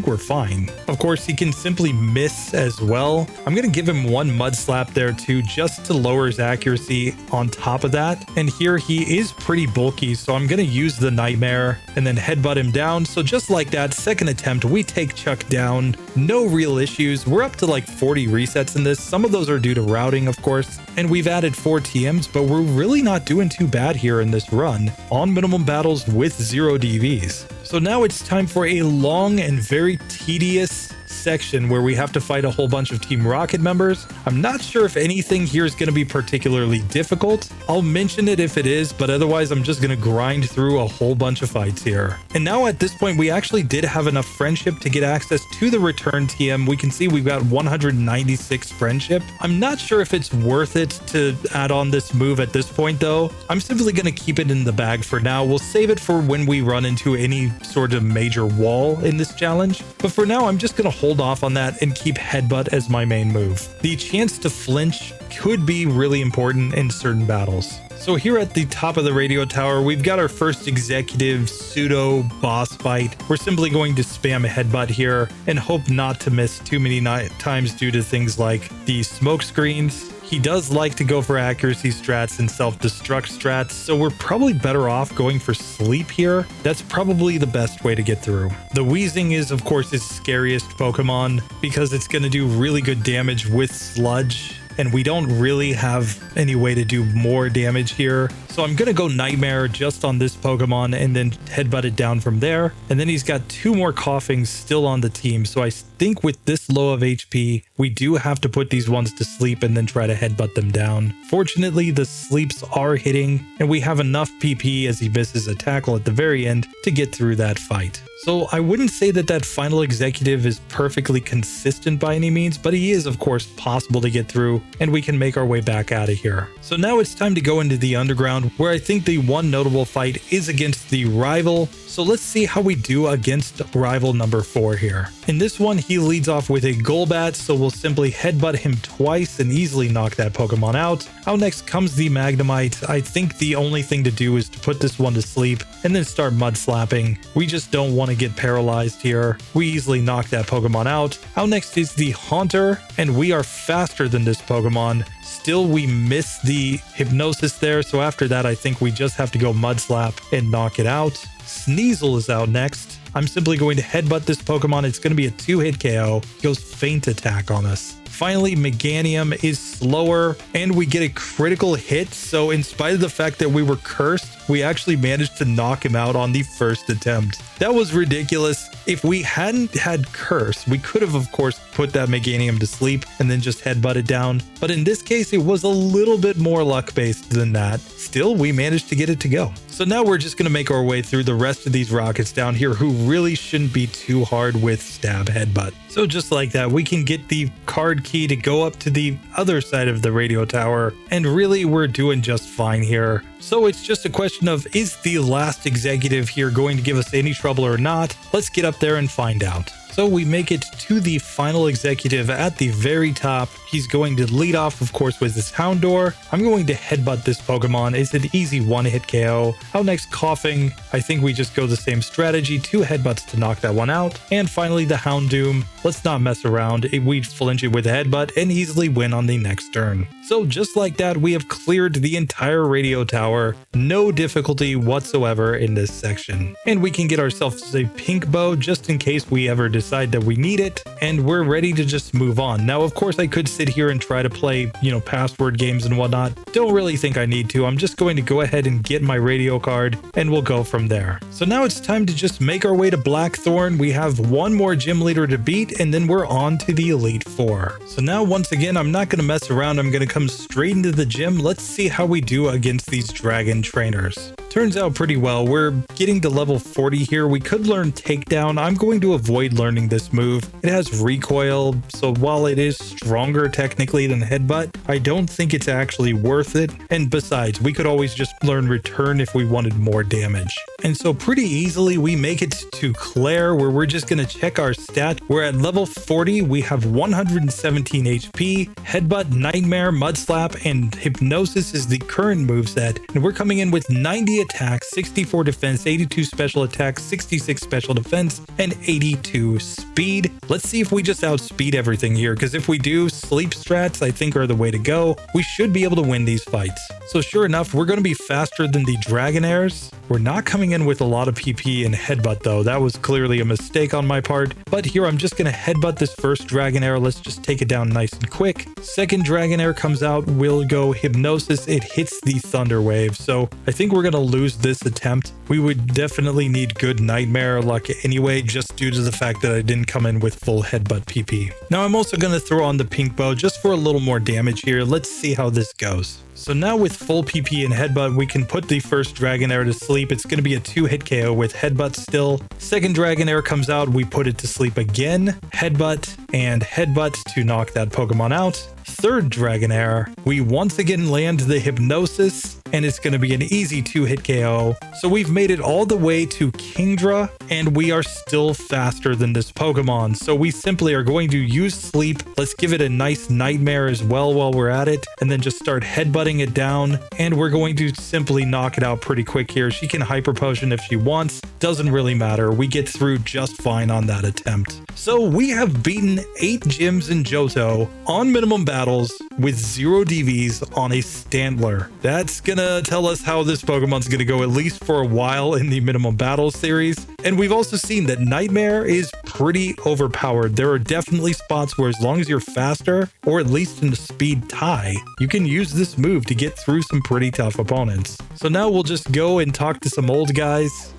we're fine. Of course, he can simply miss as well. I'm going to give him 1 mud slap there too, just to lower his accuracy on top of that. And here he is pretty bulky, so I'm going to use the nightmare and then headbutt him down. So just like that, second attempt, we take Chuck down. No real issues. We're up to like 40 resets in this. Some of those are due to routing, of course, and we've added 4 TMs, but we're really not doing too bad here in this run on minimum battles with 0 DVs. So now it's time for a long and very tedious section where we have to fight a whole bunch of Team Rocket members. I'm not sure if anything here is going to be particularly difficult. I'll mention it if it is, but otherwise I'm just going to grind through a whole bunch of fights here. And now at this point, we actually did have enough friendship to get access to the return TM. We can see we've got 196 friendship. I'm not sure if it's worth it to add on this move at this point though. I'm simply going to keep it in the bag for now. We'll save it for when we run into any sort of major wall in this challenge. But for now, I'm just going to hold off on that and keep headbutt as my main move. The chance to flinch could be really important in certain battles. So here at the top of the radio tower, we've got our first executive pseudo boss fight. We're simply going to spam a headbutt here and hope not to miss too many times due to things like the smoke screens. He does like to go for accuracy strats and self-destruct strats, so we're probably better off going for sleep here. That's probably the best way to get through. The wheezing is, of course, his scariest Pokemon because it's going to do really good damage with sludge, and we don't really have any way to do more damage here. So I'm going to go Nightmare just on this Pokemon and then headbutt it down from there. And then he's got 2 more coughings still on the team. So I think with this low of HP, we do have to put these ones to sleep and then try to headbutt them down. Fortunately, the sleeps are hitting and we have enough PP as he misses a tackle at the very end to get through that fight. So I wouldn't say that that final executive is perfectly consistent by any means, but he is of course possible to get through and we can make our way back out of here. So now it's time to go into the underground, where I think the one notable fight is against the rival. So let's see how we do against rival number 4 here. In this one, he leads off with a Golbat, so we'll simply headbutt him twice and easily knock that Pokemon out. Out next comes the Magnemite. I think the only thing to do is to put this one to sleep and then start mud slapping. We just don't want to get paralyzed here. We easily knock that Pokemon out. Out next is the Haunter, and we are faster than this Pokemon. Still, we miss the Hypnosis there, so after that, I think we just have to go Mud Slap and knock it out. Sneasel is out next. I'm simply going to headbutt this Pokemon. It's going to be a 2-hit KO. He goes Feint Attack on us. Finally, Meganium is slower and we get a critical hit. So in spite of the fact that we were cursed, we actually managed to knock him out on the first attempt. That was ridiculous. If we hadn't had curse, we could have, of course, put that Meganium to sleep and then just headbutt it down. But in this case, it was a little bit more luck-based than that. Still, we managed to get it to go. So now we're just going to make our way through the rest of these rockets down here who really shouldn't be too hard with Stab Headbutt. So just like that, we can get the card key to go up to the other side of the radio tower, and really we're doing just fine here. So it's just a question of, is the last executive here going to give us any trouble or not? Let's get up there and find out. So we make it to the final executive at the very top. He's going to lead off, of course, with this Houndour. I'm going to headbutt this Pokemon. It's an easy 1-hit KO. Out next, Coughing. I think we just go the same strategy, 2 headbutts to knock that one out. And finally, the Houndoom. Let's not mess around. We flinch it with a headbutt and easily win on the next turn. So just like that, we have cleared the entire radio tower. No difficulty whatsoever in this section. And we can get ourselves a pink bow just in case we ever decide that we need it, and we're ready to just move on. Now, of course, I could sit here and try to play, password games and whatnot. Don't really think I need to. I'm just going to go ahead and get my radio card, and we'll go from there. So now it's time to just make our way to Blackthorn. We have one more gym leader to beat, and then we're on to the Elite Four. So now, once again, I'm not going to mess around. I'm going to come straight into the gym. Let's see how we do against these dragon trainers. Turns out pretty well. We're getting to level 40 here. We could learn Takedown. I'm going to avoid learning this move. It has recoil, so while it is stronger technically than Headbutt, I don't think it's actually worth it. And besides, we could always just learn Return if we wanted more damage. And so pretty easily we make it to Clair, where we're just going to check our stat. We're at level 40. We have 117 HP. Headbutt, Nightmare, Mud Slap, and Hypnosis is the current moveset. And we're coming in with 90 attack, 64 defense, 82 special attack, 66 special defense, and 82 speed. Let's see if we just outspeed everything here, because if we do, sleep strats I think are the way to go. We should be able to win these fights. So sure enough, we're going to be faster than the Dragonairs. We're not coming in with a lot of PP and Headbutt though. That was clearly a mistake on my part. But here I'm just going to Headbutt this first Dragonair. Let's just take it down nice and quick. Second Dragonair comes out, we'll go Hypnosis. It hits the Thunder Wave. So I think we're going to lose this attempt. We would definitely need good Nightmare luck anyway, just due to the fact that I didn't come in with full Headbutt PP. Now I'm also going to throw on the Pink Bow just for a little more damage here. Let's see how this goes. So now with full PP and Headbutt, we can put the first Dragonair to sleep. It's going to be a 2-hit KO with Headbutt still. Second Dragonair comes out, we put it to sleep again. Headbutt and Headbutt to knock that Pokemon out. Third Dragonair, we once again land the Hypnosis, and it's going to be an easy 2-hit KO. So we've made it all the way to Kingdra, and we are still faster than this Pokemon. So we simply are going to use Sleep. Let's give it a nice Nightmare as well while we're at it, and then just start headbutting it down, and we're going to simply knock it out pretty quick here. She can Hyper Potion if she wants. Doesn't really matter. We get through just fine on that attempt. So we have beaten 8 gyms in Johto on minimum battles with 0 DVs on a Stantler. That's gonna tell us how this Pokemon's gonna go at least for a while in the minimum battles series. And we've also seen that Nightmare is pretty overpowered. There are definitely spots where as long as you're faster, or at least in a speed tie, you can use this move to get through some pretty tough opponents. So now we'll just go and talk to some old guys.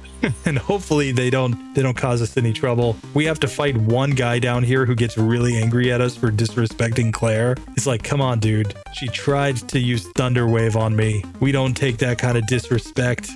And hopefully they don't cause us any trouble. We have to fight one guy down here who gets really angry at us for disrespecting Clair. It's like, come on, dude. She tried to use Thunder Wave on me. We don't take that kind of disrespect.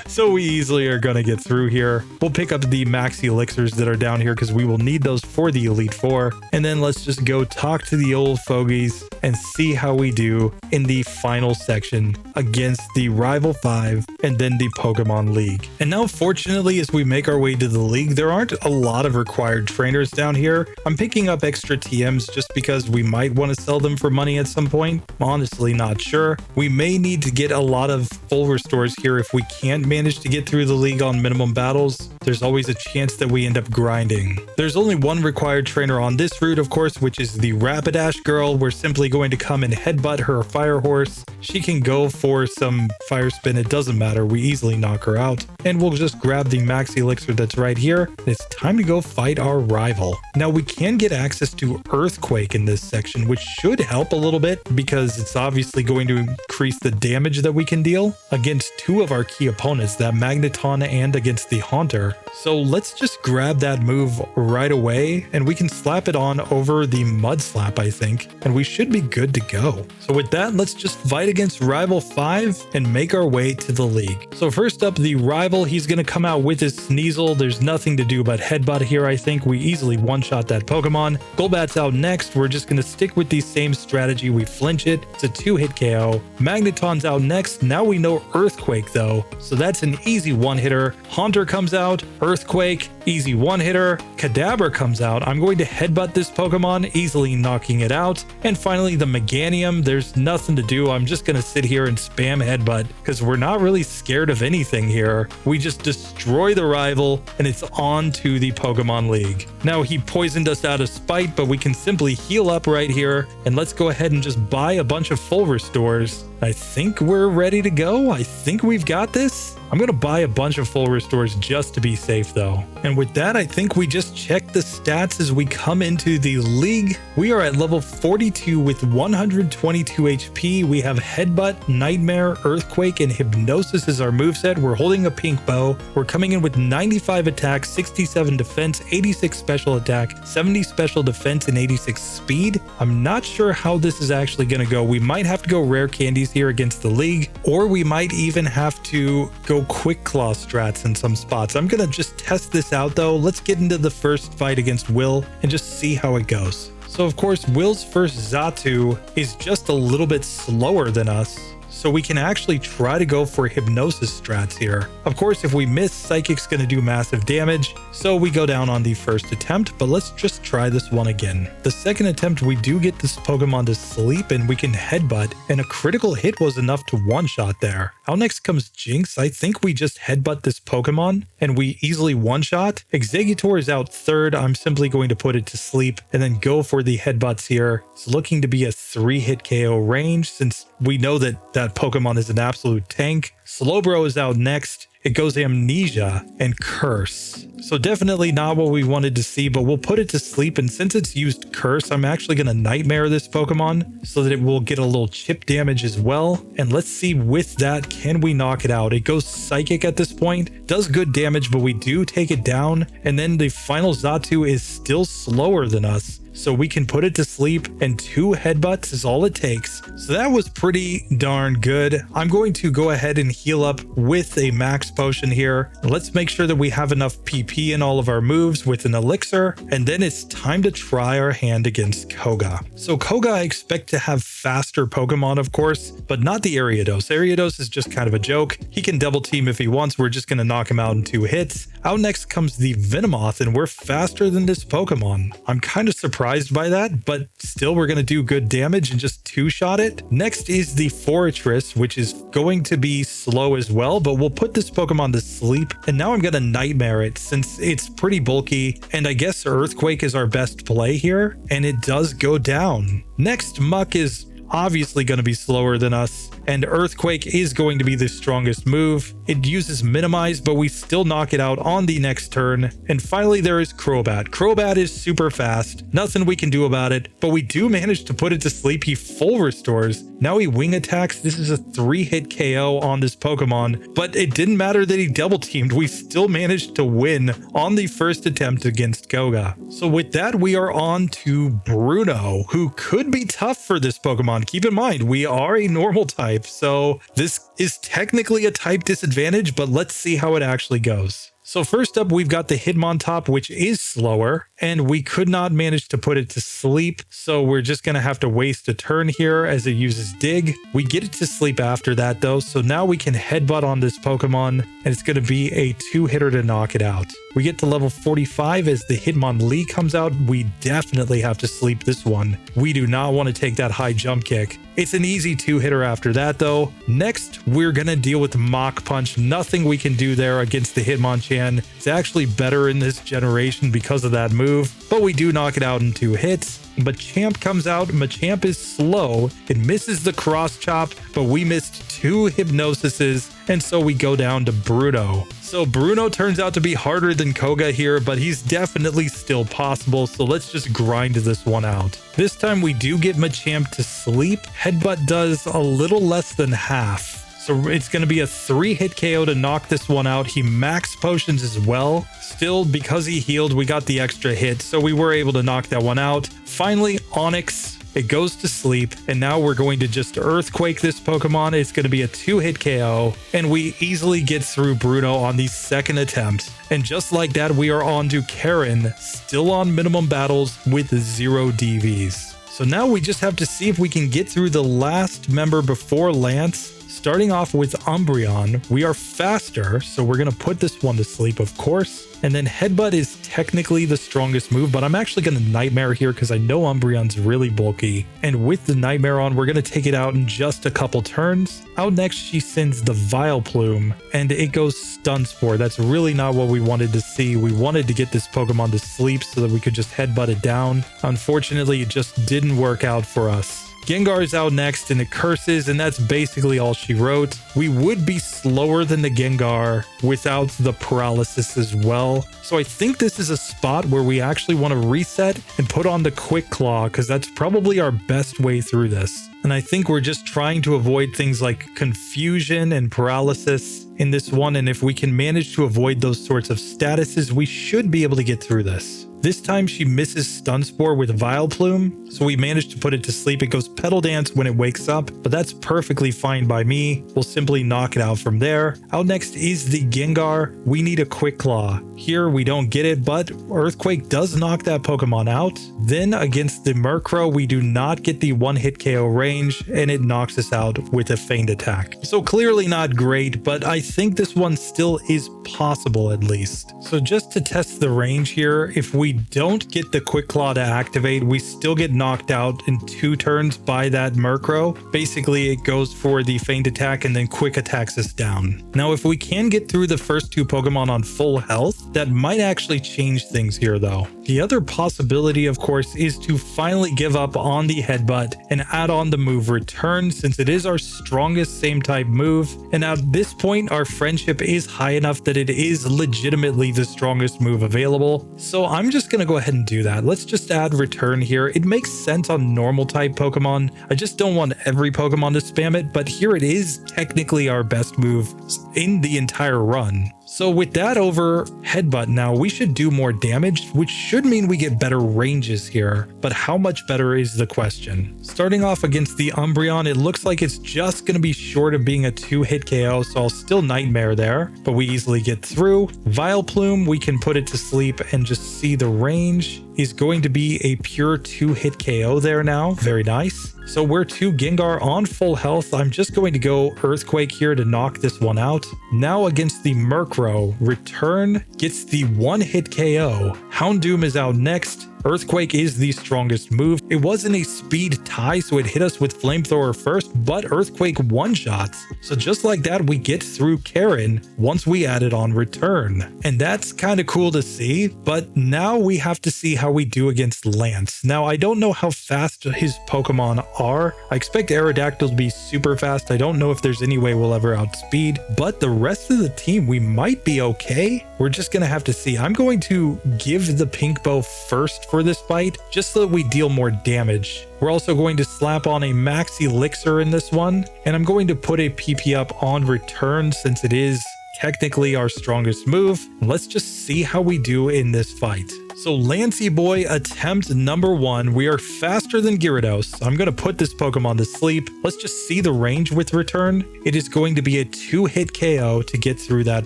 So we easily are going to get through here. We'll pick up the max elixirs that are down here because we will need those for the Elite Four. And then let's just go talk to the old fogies and see how we do in the final section against the Rival 5 and then the Pokemon League. And now, fortunately, as we make our way to the League, there aren't a lot of required trainers down here. I'm picking up extra TMs just because we might want to sell them for money at some point. I'm honestly not sure. We may need to get a lot of full restores here if we can't manage to get through the League on minimum battles. There's always a chance that we end up grinding. There's only one required trainer on this route, of course, which is the Rapidash girl. We're simply going to come and headbutt her Fire Horse. She can go for some Fire Spin. It doesn't matter. We easily knock her out. And we'll just grab the Max Elixir that's right here. It's time to go fight our rival. Now, we can get access to Earthquake in this section, which should help a little bit because it's obviously going to increase the damage that we can deal against 2 of our key opponents, that Magneton and against the Haunter. So let's just grab that move right away and we can slap it on over the Mud Slap, I think, and we should be good to go. So with that, let's just fight against Rival 5 and make our way to the League. So first up, the Rival, he's going to come out with his Sneasel. There's nothing to do but headbutt here. I think we easily one-shot that Pokemon. Golbat's out next. We're just going to stick with the same strategy. We flinch it. It's a 2-hit KO. Magneton's out next. Now we know Earthquake though, so that's an easy one-hitter. Haunter comes out. Earthquake, easy one-hitter. Kadabra comes out. I'm going to headbutt this Pokemon, easily knocking it out. And finally, the Meganium. There's nothing to do. I'm just going to sit here and spam headbutt because we're not really scared of anything here. We just destroy the rival and it's on to the Pokemon League. Now, he poisoned us out of spite, but we can simply heal up right here. And let's go ahead and just buy a bunch of full restores. I think we're ready to go. I think we've got this. I'm going to buy a bunch of full restores just to be safe though. And with that, I think we just check the stats as we come into the league. We are at level 42 with 122 HP. We have Headbutt, Nightmare, Earthquake, and Hypnosis as our moveset. We're holding a pink bow. We're coming in with 95 attack, 67 defense, 86 special attack, 70 special defense, and 86 speed. I'm not sure how this is actually going to go. We might have to go rare candies here against the league, or we might even have to go quick claw strats in some spots. I'm going to just test this out though. Let's get into the first fight against Will and just see how it goes. So of course, Will's first Xatu is just a little bit slower than us, so we can actually try to go for Hypnosis strats here. Of course, if we miss, Psychic's going to do massive damage, so we go down on the first attempt, but let's just try this one again. The second attempt, we do get this Pokemon to sleep and we can Headbutt, and a critical hit was enough to one-shot there. Out next comes Jinx. I think we just Headbutt this Pokemon and we easily one-shot. Exeggutor is out third. I'm simply going to put it to sleep and then go for the Headbutts here. It's looking to be a 3-hit KO range since we know that that Pokemon is an absolute tank. Slowbro is out next. It goes Amnesia and Curse. So definitely not what we wanted to see, but we'll put it to sleep. And since it's used Curse, I'm actually going to Nightmare this Pokemon so that it will get a little chip damage as well. And let's see with that, can we knock it out? It goes Psychic at this point, does good damage, but we do take it down. And then the final Xatu is still slower than us, so we can put it to sleep, and 2 Headbutts is all it takes. So that was pretty darn good. I'm going to go ahead and heal up with a max potion here. Let's make sure that we have enough PP in all of our moves with an elixir, and then it's time to try our hand against Koga. So Koga, I expect to have faster Pokemon, of course, but not the Gyarados. Gyarados is just kind of a joke. He can double team if he wants. We're just going to knock him out in 2 hits. Out next comes the Venomoth, and we're faster than this Pokemon. I'm kind of surprised by that, but still we're going to do good damage and just 2-shot it. Next is the Forretress, which is going to be slow as well, but we'll put this Pokemon to sleep. And now I'm going to Nightmare it since it's pretty bulky, and I guess Earthquake is our best play here, and it does go down. Next, Muck is obviously going to be slower than us, and Earthquake is going to be the strongest move. It uses Minimize, but we still knock it out on the next turn. And finally, there is Crobat. Crobat is super fast. Nothing we can do about it, but we do manage to put it to sleep. He full restores. Now he wing attacks. This is a 3-hit KO on this Pokemon, but it didn't matter that he double teamed. We still managed to win on the first attempt against Koga. So with that, we are on to Bruno, who could be tough for this Pokemon. Keep in mind, we are a normal type, so this is technically a type disadvantage, but let's see how it actually goes. So first up, we've got the Hitmontop, which is slower, and we could not manage to put it to sleep, so we're just going to have to waste a turn here as it uses Dig. We get it to sleep after that, though, so now we can Headbutt on this Pokemon, and it's going to be a 2-hitter to knock it out. We get to level 45 as the Hitmonlee comes out. We definitely have to sleep this one. We do not want to take that high jump kick. It's an easy 2-hitter after that, though. Next, we're going to deal with Mach Punch. Nothing we can do there against the Hitmonchan. It's actually better in this generation because of that move, but we do knock it out in 2 hits. Machamp comes out. Machamp is slow. It misses the cross chop, but we missed 2 Hypnosises, and so we go down to Bruno. So Bruno turns out to be harder than Koga here, but he's definitely still possible, so let's just grind this one out. This time we do get Machamp to sleep. Headbutt does a little less than half. So it's going to be a 3-hit KO to knock this one out. He max potions as well. Still, because he healed, we got the extra hit, so we were able to knock that one out. Finally, Onix. It goes to sleep, and now we're going to just Earthquake this Pokemon. It's going to be a 2-hit KO, and we easily get through Bruno on the second attempt. And just like that, we are on to Karen, still on minimum battles with 0 DVs. So now we just have to see if we can get through the last member before Lance. Starting off with Umbreon, we are faster, so we're going to put this one to sleep, of course. And then Headbutt is technically the strongest move, but I'm actually going to Nightmare here because I know Umbreon's really bulky. And with the Nightmare on, we're going to take it out in just a couple turns. Out next, she sends the Vileplume, and it goes Stun Spore. That's really not what we wanted to see. We wanted to get this Pokemon to sleep so that we could just Headbutt it down. Unfortunately, it just didn't work out for us. Gengar's out next and it curses, and that's basically all she wrote. We would be slower than the Gengar without the paralysis as well. So I think this is a spot where we actually want to reset and put on the Quick Claw, because that's probably our best way through this. And I think we're just trying to avoid things like confusion and paralysis in this one. And if we can manage to avoid those sorts of statuses, we should be able to get through this. This time she misses Stun Spore with Vileplume, so we managed to put it to sleep. It goes Petal Dance when it wakes up, but that's perfectly fine by me. We'll simply knock it out from there. Out next is the Gengar. We need a Quick Claw. Here we don't get it, but Earthquake does knock that Pokemon out. Then against the Murkrow, we do not get the one-hit KO range, and it knocks us out with a Feigned Attack. So clearly not great, but I think this one still is possible at least. So just to test the range here, if we don't get the Quick Claw to activate, we still get knocked out in 2 turns by that Murkrow. Basically, it goes for the Feigned Attack and then quick attacks us down. Now, if we can get through the first 2 Pokemon on full health, that might actually change things here though. The other possibility, of course, is to finally give up on the Headbutt and add on the move Return, since it is our strongest same type move. And at this point, our friendship is high enough that it is legitimately the strongest move available. So I'm just going to go ahead and do that. Let's just add Return here. It makes sense on normal type Pokemon. I just don't want every Pokemon to spam it, but here it is technically our best move in the entire run. So with that over Headbutt now, we should do more damage, which should mean we get better ranges here. But how much better is the question? Starting off against the Umbreon, it looks like it's just going to be short of being a 2-hit KO, so I'll still Nightmare there, but we easily get through. Vileplume, we can put it to sleep and just see the range is going to be a pure 2-hit KO there now. Very nice. So we're 2 Gengar on full health. I'm just going to go Earthquake here to knock this one out. Now against the Murkrow, Return gets the 1-hit KO. Houndoom is out next. Earthquake is the strongest move. It wasn't a speed tie, so it hit us with Flamethrower first, but Earthquake one-shots. So just like that, we get through Karen once we added on Return. And that's kind of cool to see, but now we have to see how we do against Lance. Now, I don't know how fast his Pokemon are. I expect Aerodactyl to be super fast. I don't know if there's any way we'll ever outspeed, but the rest of the team, we might be okay. We're just going to have to see. I'm going to give the Pink Bow first for this fight, just so that we deal more damage. We're also going to slap on a Max Elixir in this one, and I'm going to put a PP up on Return since it is technically our strongest move. Let's just see how we do in this fight. So Lancey Boy, attempt number 1. We are faster than Gyarados. I'm going to put this Pokemon to sleep. Let's just see the range with Return. It is going to be a 2-hit KO to get through that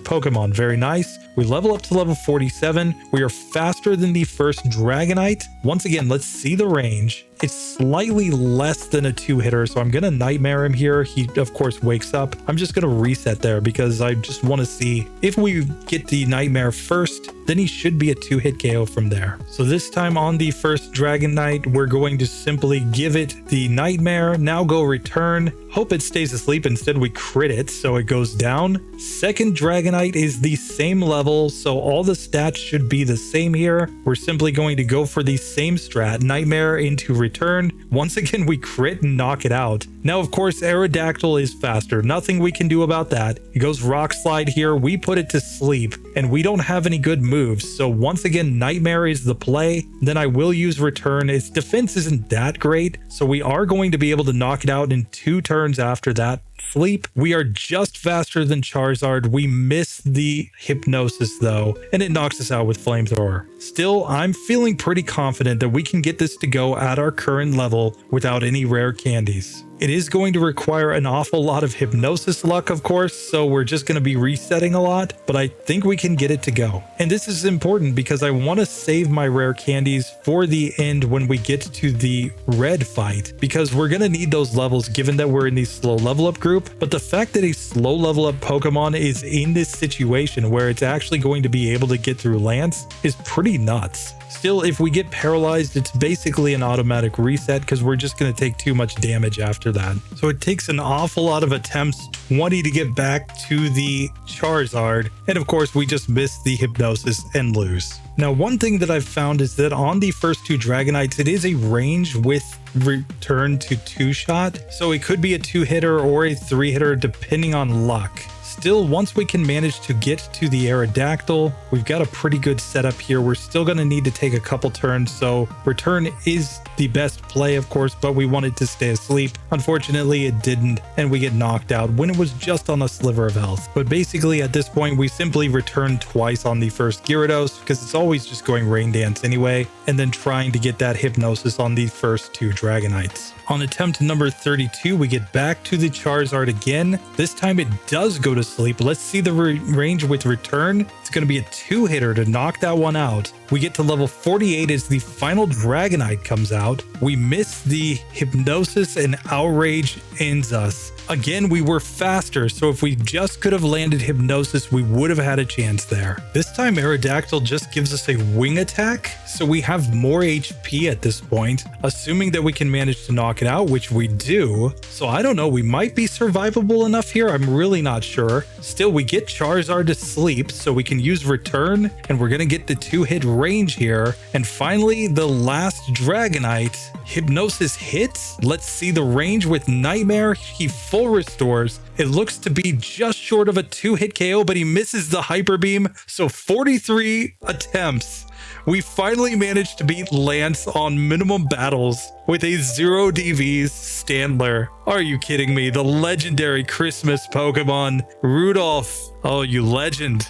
Pokemon. Very nice. We level up to level 47. We are faster than the first Dragonite. Once again, let's see the range. It's slightly less than a 2-hitter, so I'm going to Nightmare him here. He, of course, wakes up. I'm just going to reset there because I just want to see if we get the Nightmare first, then he should be a 2-hit KO from there. So this time on the first Dragonite, we're going to simply give it the Nightmare. Now go Return. Hope it stays asleep. Instead, we crit it, so it goes down. Second Dragonite is the same level, so all the stats should be the same here. We're simply going to go for the same strat, Nightmare into Return. Once again, we crit and knock it out. Now, of course, Aerodactyl is faster. Nothing we can do about that. It goes Rock Slide here. We put it to sleep, and we don't have any good moves. So once again, Nightmare is the play. Then I will use Return. Its defense isn't that great, so we are going to be able to knock it out in 2 turns after that. Sleep. We are just faster than Charizard. We miss the Hypnosis though, and it knocks us out with Flamethrower. Still, I'm feeling pretty confident that we can get this to go at our current level without any rare candies. It is going to require an awful lot of Hypnosis luck, of course, so we're just going to be resetting a lot, but I think we can get it to go. And this is important because I want to save my rare candies for the end when we get to the red fight, because we're going to need those levels given that we're in the slow level up group. But the fact that a slow level up Pokemon is in this situation where it's actually going to be able to get through Lance is pretty nuts. Still, if we get paralyzed, it's basically an automatic reset because we're just going to take too much damage after that. So it takes an awful lot of attempts, 20 to get back to the Charizard. And of course, we just miss the Hypnosis and lose. Now, one thing that I've found is that on the first 2 Dragonites, it is a range with return to 2-shot. So it could be a 2-hitter or a 3-hitter depending on luck. Still, once we can manage to get to the Aerodactyl, we've got a pretty good setup here. We're still going to need to take a couple turns, so return is the best play, of course, but we wanted to stay asleep. Unfortunately, it didn't, and we get knocked out when it was just on a sliver of health. But basically, at this point, we simply return twice on the first Gyarados, because it's always just going Rain Dance anyway, and then trying to get that Hypnosis on the first 2 Dragonites. On attempt number 32, we get back to the Charizard again. This time it does go to sleep. Let's see the range with return. It's going to be a 2-hitter to knock that one out. We get to level 48 as the final Dragonite comes out. We miss the Hypnosis and Outrage ends us. Again, we were faster, so if we just could have landed Hypnosis, we would have had a chance there. This time Aerodactyl just gives us a wing attack, so we have more HP at this point, assuming that we can manage to knock it out, which we do. So I don't know, we might be survivable enough here, I'm really not sure. Still, we get Charizard to sleep, so we can use return, and we're gonna get the 2-hit range here. And finally, the last Dragonite, Hypnosis hits. Let's see the range with Nightmare. He full restores. It looks to be just short of a 2-hit KO, but he misses the Hyper Beam. So 43 attempts. We finally managed to beat Lance on minimum battles with a 0 DVs Stantler. Are you kidding me? The legendary Christmas Pokemon, Rudolph. Oh, you legend.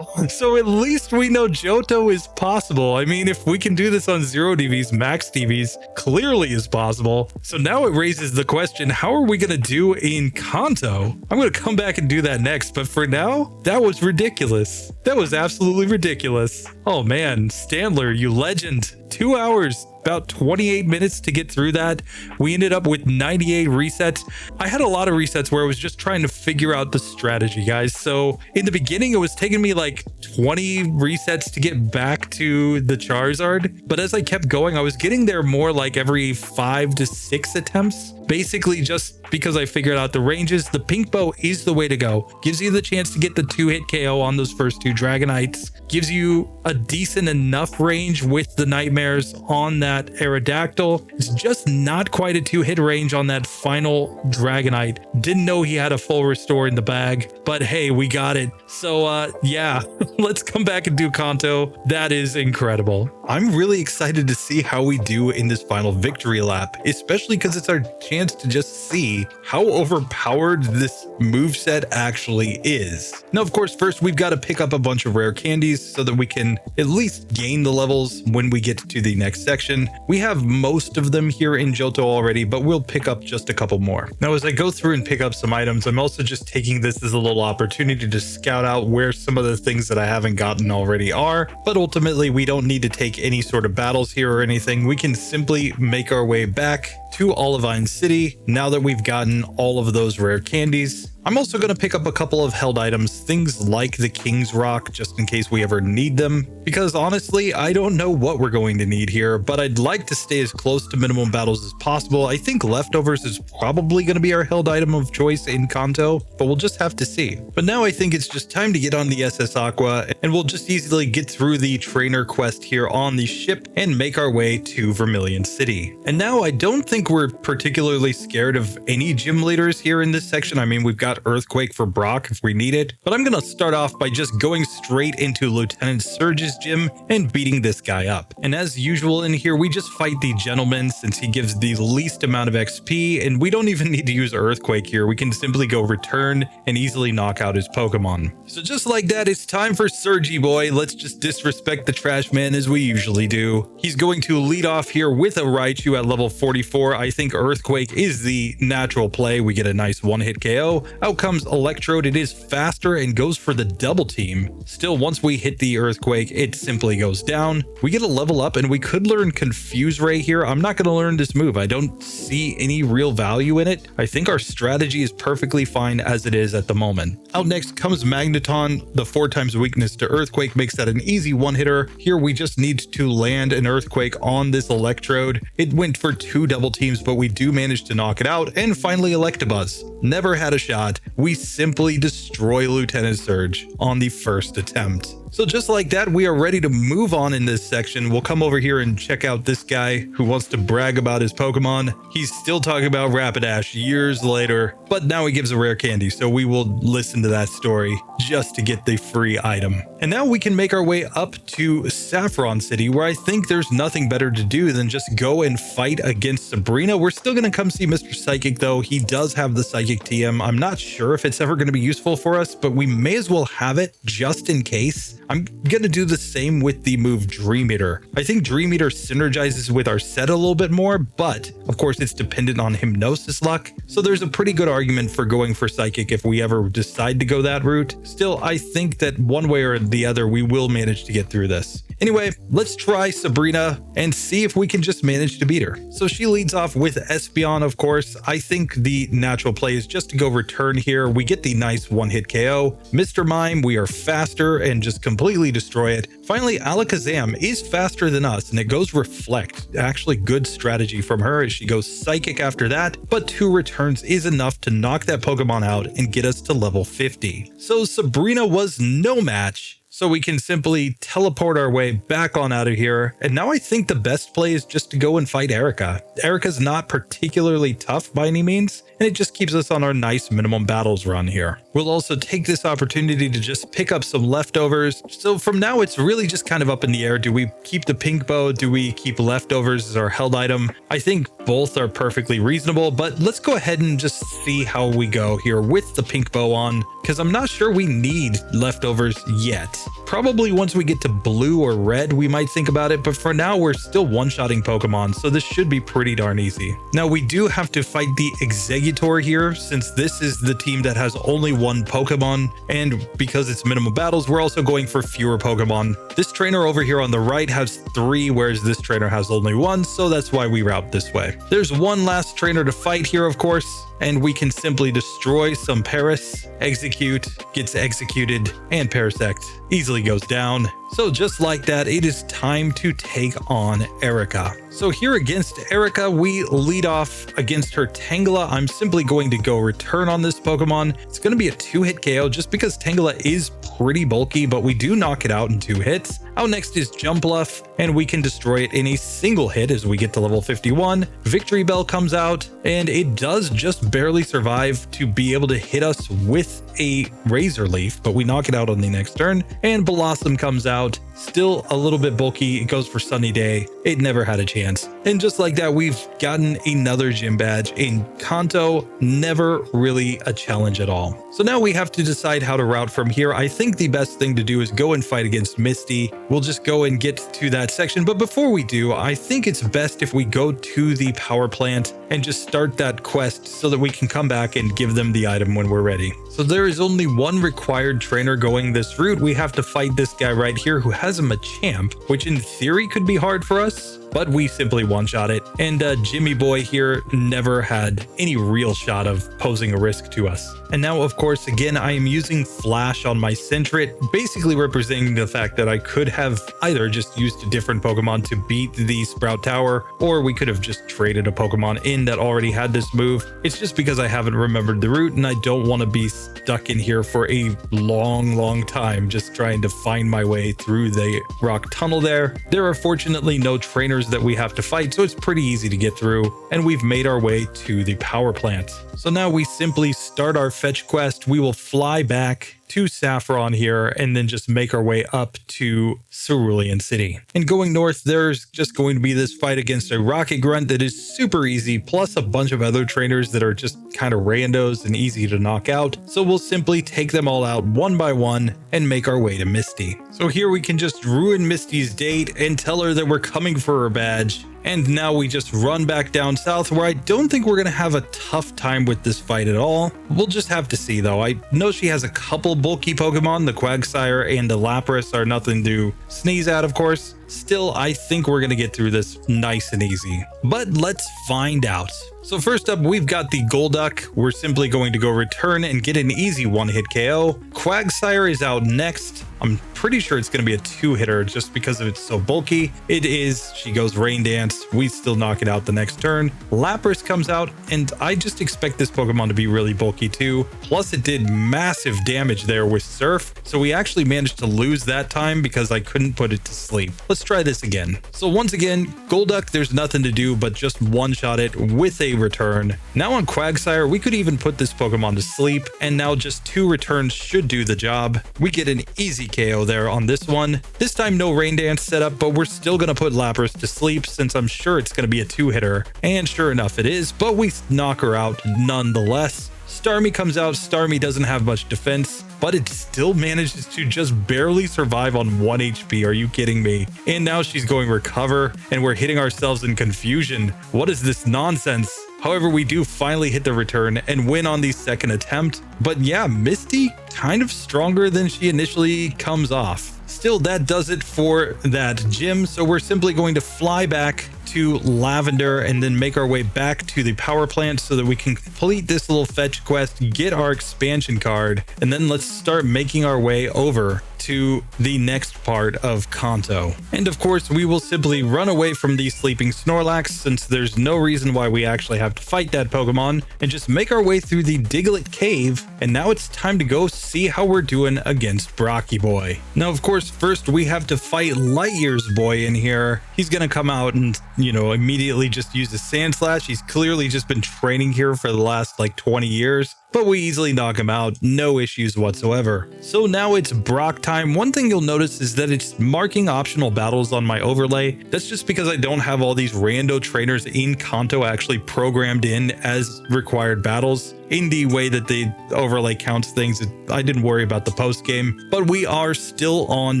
So at least we know Johto is possible. I mean, if we can do this on 0 DVs, max DVs clearly is possible. So now it raises the question, how are we going to do in Kanto? I'm going to come back and do that next. But for now, that was ridiculous. That was absolutely ridiculous. Oh man, Stantler, you legend. 2 hours. About 28 minutes to get through that. We ended up with 98 resets. I had a lot of resets where I was just trying to figure out the strategy, guys. So in the beginning, it was taking me like 20 resets to get back to the Charizard. But as I kept going, I was getting there more like every 5 to 6 attempts. Basically, just because I figured out the ranges, the Pink Bow is the way to go. Gives you the chance to get the 2-hit KO on those first 2 Dragonites. Gives you a decent enough range with the Nightmares on that Aerodactyl. It's just not quite a 2-hit range on that final Dragonite. Didn't know he had a full restore in the bag, but hey, we got it. So yeah, let's come back and do Kanto. That is incredible. I'm really excited to see how we do in this final victory lap, especially because it's our chance to just see how overpowered this moveset actually is. Now, of course, first we've got to pick up a bunch of rare candies so that we can at least gain the levels when we get to the next section. We have most of them here in Johto already, but we'll pick up just a couple more. Now, as I go through and pick up some items, I'm also just taking this as a little opportunity to scout out where some of the things that I haven't gotten already are. But ultimately, we don't need to take any sort of battles here or anything. We can simply make our way back to Olivine City now that we've gotten all of those rare candies. I'm also going to pick up a couple of held items, things like the King's Rock, just in case we ever need them, because honestly, I don't know what we're going to need here, but I'd like to stay as close to minimum battles as possible. I think Leftovers is probably going to be our held item of choice in Kanto, but we'll just have to see. But now I think it's just time to get on the SS Aqua, and we'll just easily get through the trainer quest here on the ship and make our way to Vermilion City. And now I don't think we're particularly scared of any gym leaders here in this section. I mean, we've got Earthquake for Brock if we need it, but I'm gonna start off by just going straight into Lieutenant Surge's gym and beating this guy up. And as usual in here, we just fight the Gentleman since he gives the least amount of XP, and we don't even need to use Earthquake here. We can simply go return and easily knock out his Pokemon. So just like that, it's time for Surgy Boy. Let's just disrespect the Trash Man as we usually do. He's going to lead off here with a Raichu at level 44. I think Earthquake is the natural play. We get a nice one-hit KO. Out comes Electrode. It is faster and goes for the double team. Still, once we hit the Earthquake, it simply goes down. We get a level up and we could learn Confuse Ray here. I'm not going to learn this move. I don't see any real value in it. I think our strategy is perfectly fine as it is at the moment. Out next comes Magneton. The 4x weakness to Earthquake makes that an easy one-hitter. Here we just need to land an Earthquake on this Electrode. It went for 2 double teams, but we do manage to knock it out. And finally, Electabuzz. Never had a shot. We simply destroy Lieutenant Surge on the first attempt. So just like that, we are ready to move on in this section. We'll come over here and check out this guy who wants to brag about his Pokemon. He's still talking about Rapidash years later, but now he gives a rare candy, so we will listen to that story just to get the free item. And now we can make our way up to Saffron City, where I think there's nothing better to do than just go and fight against Sabrina. We're still going to come see Mr. Psychic, though. He does have the Psychic TM. I'm not sure if it's ever going to be useful for us, but we may as well have it just in case. I'm going to do the same with the move Dream Eater. I think Dream Eater synergizes with our set a little bit more, but of course it's dependent on Hypnosis luck. So there's a pretty good argument for going for Psychic if we ever decide to go that route. Still, I think that one way or the other, we will manage to get through this. Anyway, let's try Sabrina and see if we can just manage to beat her. So she leads off with Espeon, of course. I think the natural play is just to go return here. We get the nice one-hit KO. Mr. Mime, we are faster and just completely destroy it. Finally, Alakazam is faster than us and it goes Reflect. Actually, good strategy from her as she goes Psychic after that, but 2 returns is enough to knock that Pokemon out and get us to level 50. So Sabrina was no match. So we can simply teleport our way back on out of here. And now I think the best play is just to go and fight Erica. Erica's not particularly tough by any means, and it just keeps us on our nice minimum battles run here. We'll also take this opportunity to just pick up some leftovers. So from now, it's really just kind of up in the air. Do we keep the pink bow? Do we keep leftovers as our held item? I think both are perfectly reasonable, but let's go ahead and just see how we go here with the pink bow on, because I'm not sure we need leftovers yet. Probably once we get to blue or red, we might think about it, but for now, we're still one-shotting Pokemon, so this should be pretty darn easy. Now, we do have to fight the Exeggutor here, since this is the team that has only one Pokemon, and because it's minimum battles, we're also going for fewer Pokemon. This trainer over here on the right has 3, whereas this trainer has only 1, so that's why we route this way. There's one last trainer to fight here, of course, and we can simply destroy some Paris. Execute, gets executed, and Parasect easily goes down. So just like that, it is time to take on Erica. So here against Erica, we lead off against her Tangela. I'm simply going to go return on this Pokemon. It's going to be a 2-hit KO just because Tangela is pretty bulky, but we do knock it out in 2 hits. Out next is Jumpluff, and we can destroy it in a single hit as we get to level 51. Victory Bell comes out, and it does just barely survive to be able to hit us with a Razor Leaf, but we knock it out on the next turn. And Blossom comes out, still a little bit bulky. It goes for Sunny Day. It never had a chance. And just like that, we've gotten another gym badge in Kanto. Never really a challenge at all. So now we have to decide how to route from here. I think the best thing to do is go and fight against Misty. We'll just go and get to that section. But before we do, I think it's best if we go to the power plant and just start that quest so that we can come back and give them the item when we're ready. So there is only one required trainer going this route. We have to fight this guy right here who has a Machamp, which in theory could be hard for us, but we simply one-shot it. And Jimmy Boy here never had any real shot of posing a risk to us. And now, of course, again, I am using Flash on my Sentret, basically representing the fact that I could have either just used a different Pokemon to beat the Sprout Tower, or we could have just traded a Pokemon in that already had this move. It's just because I haven't remembered the route and I don't want to be stuck in here for a long time just trying to find my way through the rock tunnel there. There are fortunately no trainers that we have to fight, so it's pretty easy to get through, and we've made our way to the power plant. So now we simply start our fetch quest. We will fly back to Saffron here and then just make our way up to Cerulean City. And going north, there's just going to be this fight against a Rocket Grunt that is super easy, plus a bunch of other trainers that are just kind of randos and easy to knock out. So we'll simply take them all out one by one and make our way to Misty. So here we can just ruin Misty's date and tell her that we're coming for her badge. And now we just run back down south, where I don't think we're going to have a tough time with this fight at all. We'll just have to see, though. I know she has a couple bulky Pokemon. The Quagsire and the Lapras are nothing to sneeze at, of course. Still, I think we're going to get through this nice and easy. But let's find out. So first up, we've got the Golduck. We're simply going to go return and get an easy one-hit KO. Quagsire is out next. I'm pretty sure it's going to be a two-hitter just because of it's so bulky. It is. She goes Rain Dance. We still knock it out the next turn. Lapras comes out, and I just expect this Pokemon to be really bulky too. Plus, it did massive damage there with Surf, so we actually managed to lose that time because I couldn't put it to sleep. Let's try this again. So once again, Golduck, there's nothing to do but just one-shot it with a return. Now on Quagsire, we could even put this Pokemon to sleep, and now just 2 returns should do the job. We get an easy KO there on this one. This time no Rain Dance setup, but we're still going to put Lapras to sleep since I'm sure it's going to be a 2-hitter. And sure enough it is, but we knock her out nonetheless. Starmie comes out. Starmie doesn't have much defense, but it still manages to just barely survive on 1 HP. Are you kidding me? And now she's going Recover, and we're hitting ourselves in confusion. What is this nonsense? However, we do finally hit the return and win on the second attempt. But yeah, Misty kind of stronger than she initially comes off. Still, that does it for that gym. So we're simply going to fly back to Lavender and then make our way back to the power plant so that we can complete this little fetch quest, get our expansion card, and then let's start making our way over to the next part of Kanto. And of course, we will simply run away from the sleeping Snorlax since there's no reason why we actually have to fight that Pokemon, and just make our way through the Diglett Cave. And now it's time to go see how we're doing against Brocky Boy. Now, of course, first we have to fight Lightyear's boy in here. He's gonna come out and, you know, immediately just use the Sand Slash. He's clearly just been training here for the last like 20 years. But we easily knock him out, no issues whatsoever. So now it's Brock time. One thing you'll notice is that it's marking optional battles on my overlay. That's just because I don't have all these rando trainers in Kanto actually programmed in as required battles. In the way that the overlay counts things, I didn't worry about the post game, but we are still on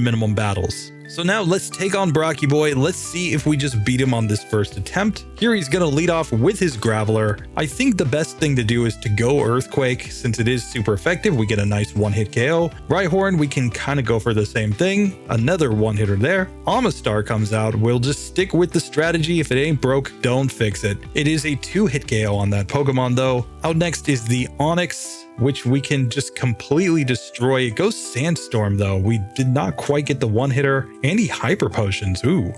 minimum battles. So now let's take on Brocky Boy. Let's see if we just beat him on this first attempt. Here he's going to lead off with his Graveler. I think the best thing to do is to go Earthquake since it is super effective. We get a nice one-hit KO. Rhyhorn, we can kind of go for the same thing. Another one-hitter there. Amistar comes out. We'll just stick with the strategy. If it ain't broke, don't fix it. It is a 2-hit KO on that Pokemon though. Out next is the Onix, which we can just completely destroy. It goes Sandstorm though. We did not quite get the one-hitter. And he Hyper Potions. Ooh.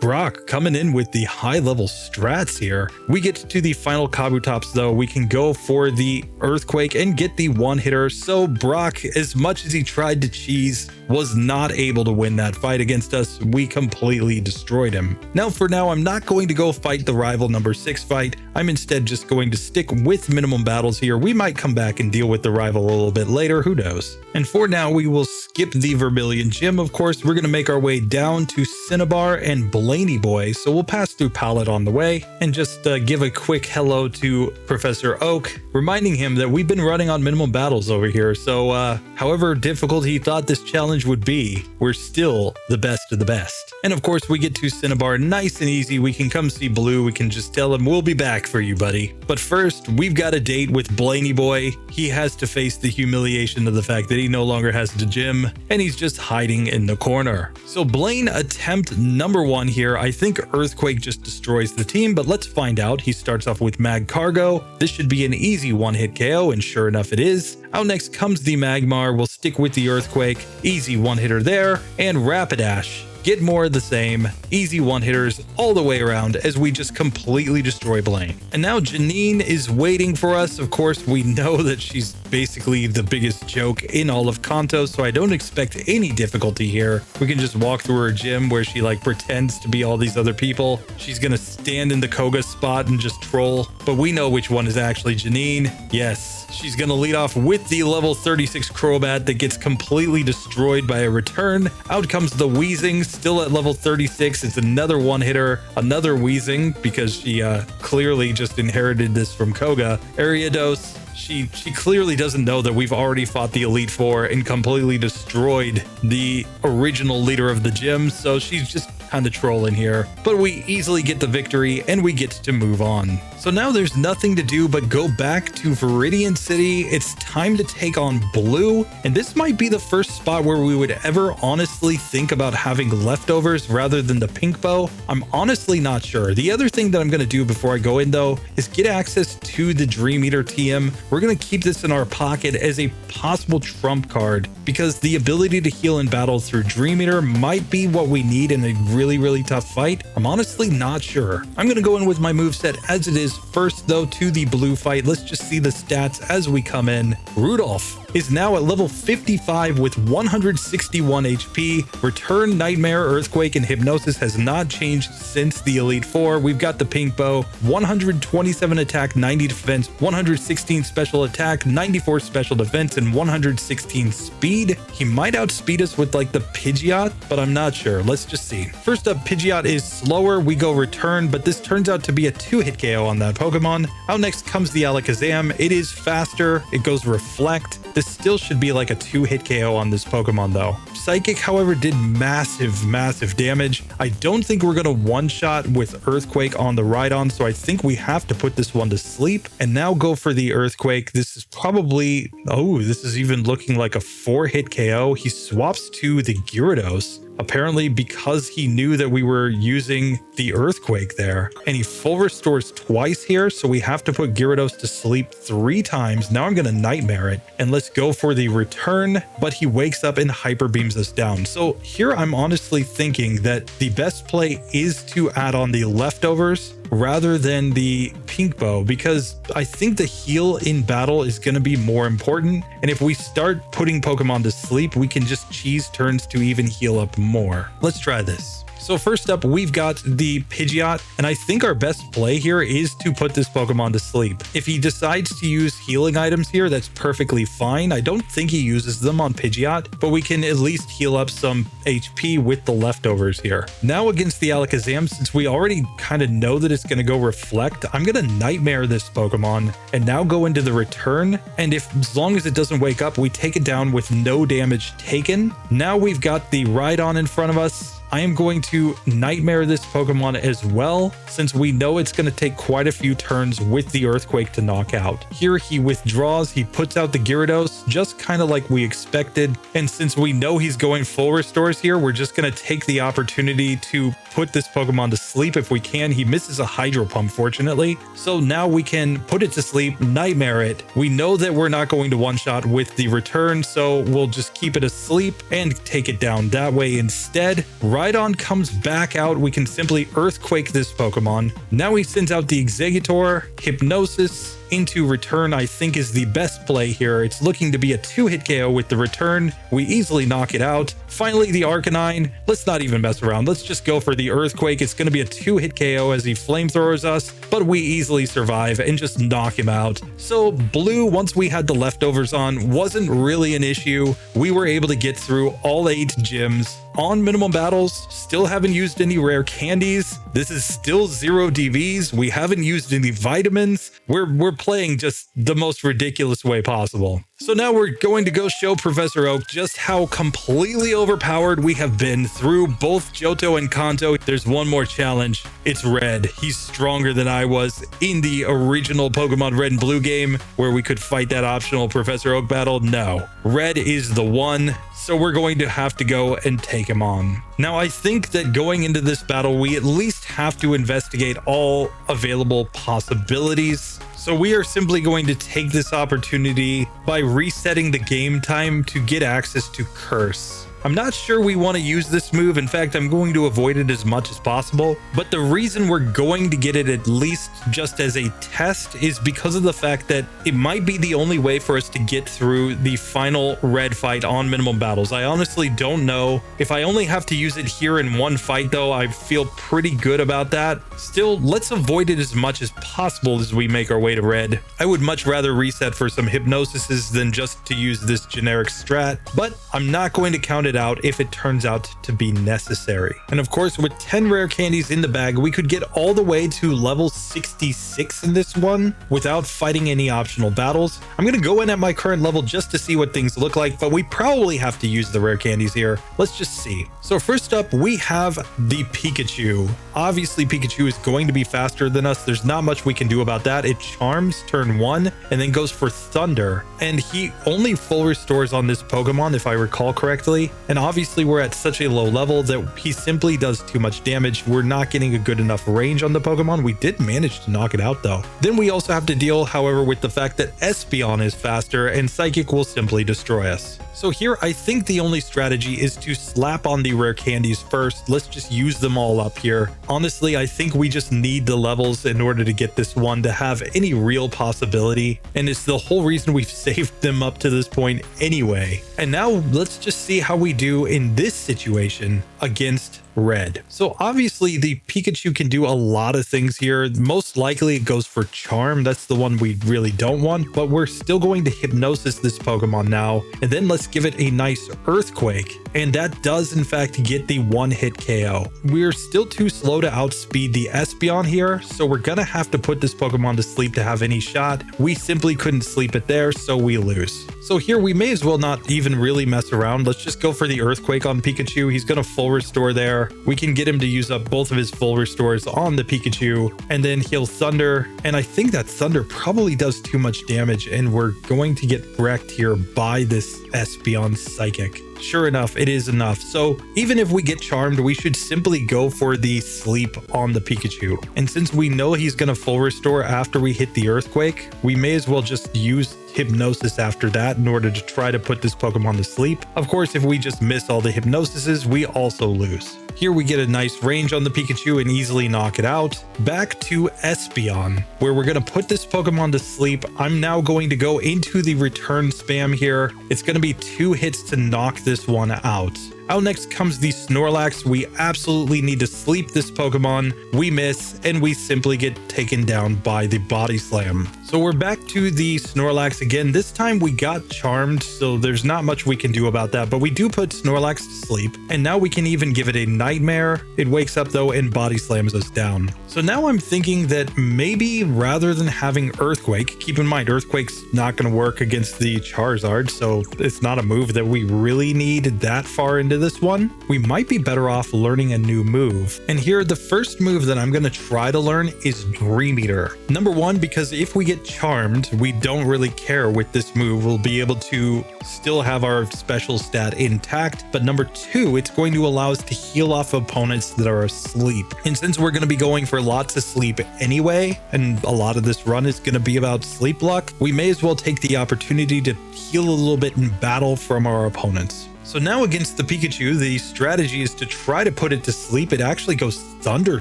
Brock coming in with the high-level strats here. We get to the final Kabutops though. We can go for the Earthquake and get the one-hitter. So Brock, as much as he tried to cheese, was not able to win that fight against us. We completely destroyed him. Now, for now, I'm not going to go fight the rival number 6 fight. I'm instead just going to stick with minimum battles here. We might come back and deal with the rival a little bit later. Who knows? And for now, we will skip the Vermilion Gym. Of course, we're going to make our way down to Cinnabar and Blaney Boy. So we'll pass through Pallet on the way and just give a quick hello to Professor Oak, reminding him that we've been running on minimum battles over here. So however difficult he thought this challenge would be, we're still the best of the best. And of course, we get to Cinnabar nice and easy. We can come see Blue. We can just tell him we'll be back for you, buddy. But first, we've got a date with Blaney Boy. He has to face the humiliation of the fact that he no longer has the gym and he's just hiding in the corner. So Blaine, attempt number 1 here. I think Earthquake just destroys the team, but let's find out. He starts off with Mag Cargo. This should be an easy one-hit KO, and sure enough it is. Out next comes the Magmar. We'll stick with the Earthquake. Easy one-hitter there, and Rapidash. Get more of the same, easy one-hitters all the way around as we just completely destroy Blaine. And now Janine is waiting for us. Of course, we know that she's basically the biggest joke in all of Kanto, so I don't expect any difficulty here. We can just walk through her gym where she like pretends to be all these other people. She's gonna stand in the Koga spot and just troll, but we know which one is actually Janine. Yes, she's gonna lead off with the level 36 Crobat that gets completely destroyed by a return. Out comes the Weezing, still at level 36. It's another one-hitter, another Weezing, because she clearly just inherited this from Koga. Gyarados, she clearly doesn't know that we've already fought the Elite Four and completely destroyed the original leader of the gym, so she's just kind of trolling here, but we easily get the victory and we get to move on. So now there's nothing to do but go back to Viridian City. It's time to take on Blue, and this might be the first spot where we would ever honestly think about having leftovers rather than the pink bow. I'm honestly not sure. The other thing that I'm going to do before I go in though is get access to the Dream Eater TM. We're going to keep this in our pocket as a possible trump card because the ability to heal in battle through Dream Eater might be what we need in a really tough fight. I'm honestly not sure. I'm going to go in with my moveset as it is first though to the blue fight. Let's just see the stats as we come in. Rudolph is now at level 55 with 161 HP. Return, Nightmare, Earthquake, and Hypnosis has not changed since the Elite Four. We've got the pink bow, 127 attack, 90 defense, 116 special attack, 94 special defense, and 116 speed. He might outspeed us with like the Pidgeot, but I'm not sure. Let's just see. First up, Pidgeot is slower. We go Return, but this turns out to be a 2-hit KO on that Pokemon. Out next comes the Alakazam. It is faster. It goes Reflect. This still should be like a 2-hit KO on this Pokemon though. Psychic, however, did massive damage. I don't think we're going to one-shot with Earthquake on the Rhydon, so I think we have to put this one to sleep and now go for the Earthquake. This is probably... oh, this is even looking like a 4-hit KO. He swaps to the Gyarados. Apparently because he knew that we were using the Earthquake there, and he full restores twice here, so we have to put Gyarados to sleep 3 times. Now I'm going to Nightmare it, and let's go for the Return, but he wakes up and Hyper Beams us down. So here I'm honestly thinking that the best play is to add on the leftovers rather than the pink bow, because I think the heal in battle is going to be more important, and if we start putting Pokemon to sleep, we can just cheese turns to even heal up more. Let's try this. So first up, we've got the Pidgeot, and I think our best play here is to put this Pokemon to sleep. If he decides to use healing items here, that's perfectly fine. I don't think he uses them on Pidgeot, but we can at least heal up some HP with the leftovers here. Now against the Alakazam, since we already kind of know that it's going to go Reflect, I'm going to Nightmare this Pokemon and now go into the Return. And as long as it doesn't wake up, we take it down with no damage taken. Now we've got the Rhydon in front of us. I am going to Nightmare this Pokemon as well, since we know it's going to take quite a few turns with the Earthquake to knock out. Here he withdraws, he puts out the Gyarados, just kind of like we expected. And since we know he's going full restores here, we're just going to take the opportunity to put this Pokemon to sleep if we can. He misses a Hydro Pump, fortunately. So now we can put it to sleep, Nightmare it. We know that we're not going to one-shot with the Return, so we'll just keep it asleep and take it down that way instead. Rhydon comes back out. We can simply Earthquake this Pokemon. Now he sends out the Exeggutor. Hypnosis into Return, I think, is the best play here. It's looking to be a 2-hit KO with the Return. We easily knock it out. Finally, the Arcanine. Let's not even mess around. Let's just go for the Earthquake. It's going to be a 2-hit KO as he flamethrowers us, but we easily survive and just knock him out. So Blue, once we had the leftovers on, wasn't really an issue. We were able to get through all 8 gyms. On minimum battles, still haven't used any rare candies. This is still 0 DVs. We haven't used any vitamins. We're playing just the most ridiculous way possible. So now we're going to go show Professor Oak just how completely overpowered we have been through both Johto and Kanto. There's one more challenge. It's Red. He's stronger than I was in the original Pokemon Red and Blue game where we could fight that optional Professor Oak battle. No, Red is the one. So we're going to have to go and take him on. Now, I think that going into this battle, we at least have to investigate all available possibilities. So we are simply going to take this opportunity by resetting the game time to get access to Curse. I'm not sure we want to use this move. In fact, I'm going to avoid it as much as possible. But the reason we're going to get it at least just as a test is because of the fact that it might be the only way for us to get through the final Red fight on minimum battles. I honestly don't know. If I only have to use it here in one fight, though, I feel pretty good about that. Still, let's avoid it as much as possible as we make our way to Red. I would much rather reset for some Hypnosises than just to use this generic strat, but I'm not going to count it it out if it turns out to be necessary. And of course, with 10 rare candies in the bag, we could get all the way to level 66 in this one without fighting any optional battles. I'm going to go in at my current level just to see what things look like, but we probably have to use the rare candies here. Let's just see. So first up, we have the Pikachu. Obviously, Pikachu is going to be faster than us. There's not much we can do about that. It charms turn 1 and then goes for Thunder. And he only full restores on this Pokemon, if I recall correctly. And obviously, we're at such a low level that he simply does too much damage. We're not getting a good enough range on the Pokemon. We did manage to knock it out though. Then we also have to deal, however, with the fact that Espeon is faster and Psychic will simply destroy us. So here, I think the only strategy is to slap on the rare candies first. Let's just use them all up here. Honestly, I think we just need the levels in order to get this one to have any real possibility. And it's the whole reason we've saved them up to this point anyway. And now let's just see how we do in this situation against Red. So obviously the Pikachu can do a lot of things here. Most likely it goes for Charm. That's the one we really don't want, but we're still going to Hypnosis this Pokemon now. And then let's give it a nice Earthquake. And that does in fact get the one-hit KO. We're still too slow to outspeed the Espeon here, so we're gonna have to put this Pokemon to sleep to have any shot. We simply couldn't sleep it there, so we lose. So here we may as well not even really mess around. Let's just go for the Earthquake on Pikachu. He's gonna full restore there. We can get him to use up both of his full restores on the Pikachu, and then he'll Thunder. And I think that Thunder probably does too much damage, and we're going to get wrecked here by this Espeon Psychic. Sure enough, it is enough. So even if we get charmed, we should simply go for the sleep on the Pikachu. And since we know he's going to full restore after we hit the Earthquake, we may as well just use Hypnosis after that in order to try to put this Pokemon to sleep. Of course, if we just miss all the Hypnosises, we also lose. Here we get a nice range on the Pikachu and easily knock it out. Back to Espeon, where we're going to put this Pokemon to sleep. I'm now going to go into the return spam here. It's going to be 2 hits to knock this one out. Out next comes the Snorlax. We absolutely need to sleep this Pokemon. We miss, and we simply get taken down by the Body Slam. So we're back to the Snorlax again. This time we got charmed, so there's not much we can do about that, but we do put Snorlax to sleep, and now we can even give it a Nightmare. It wakes up though and Body Slams us down. So now I'm thinking that maybe rather than having Earthquake, keep in mind Earthquake's not going to work against the Charizard, so it's not a move that we really need that far into this one. We might be better off learning a new move. And here, the first move that I'm going to try to learn is Dream Eater. Number one, because if we get charmed, we don't really care with this move. We'll be able to still have our special stat intact. But number two, it's going to allow us to heal off opponents that are asleep. And since we're going to be going for lots of sleep anyway, and a lot of this run is going to be about sleep luck, we may as well take the opportunity to heal a little bit in battle from our opponents. So now against the Pikachu, the strategy is to try to put it to sleep. It actually goes Thunder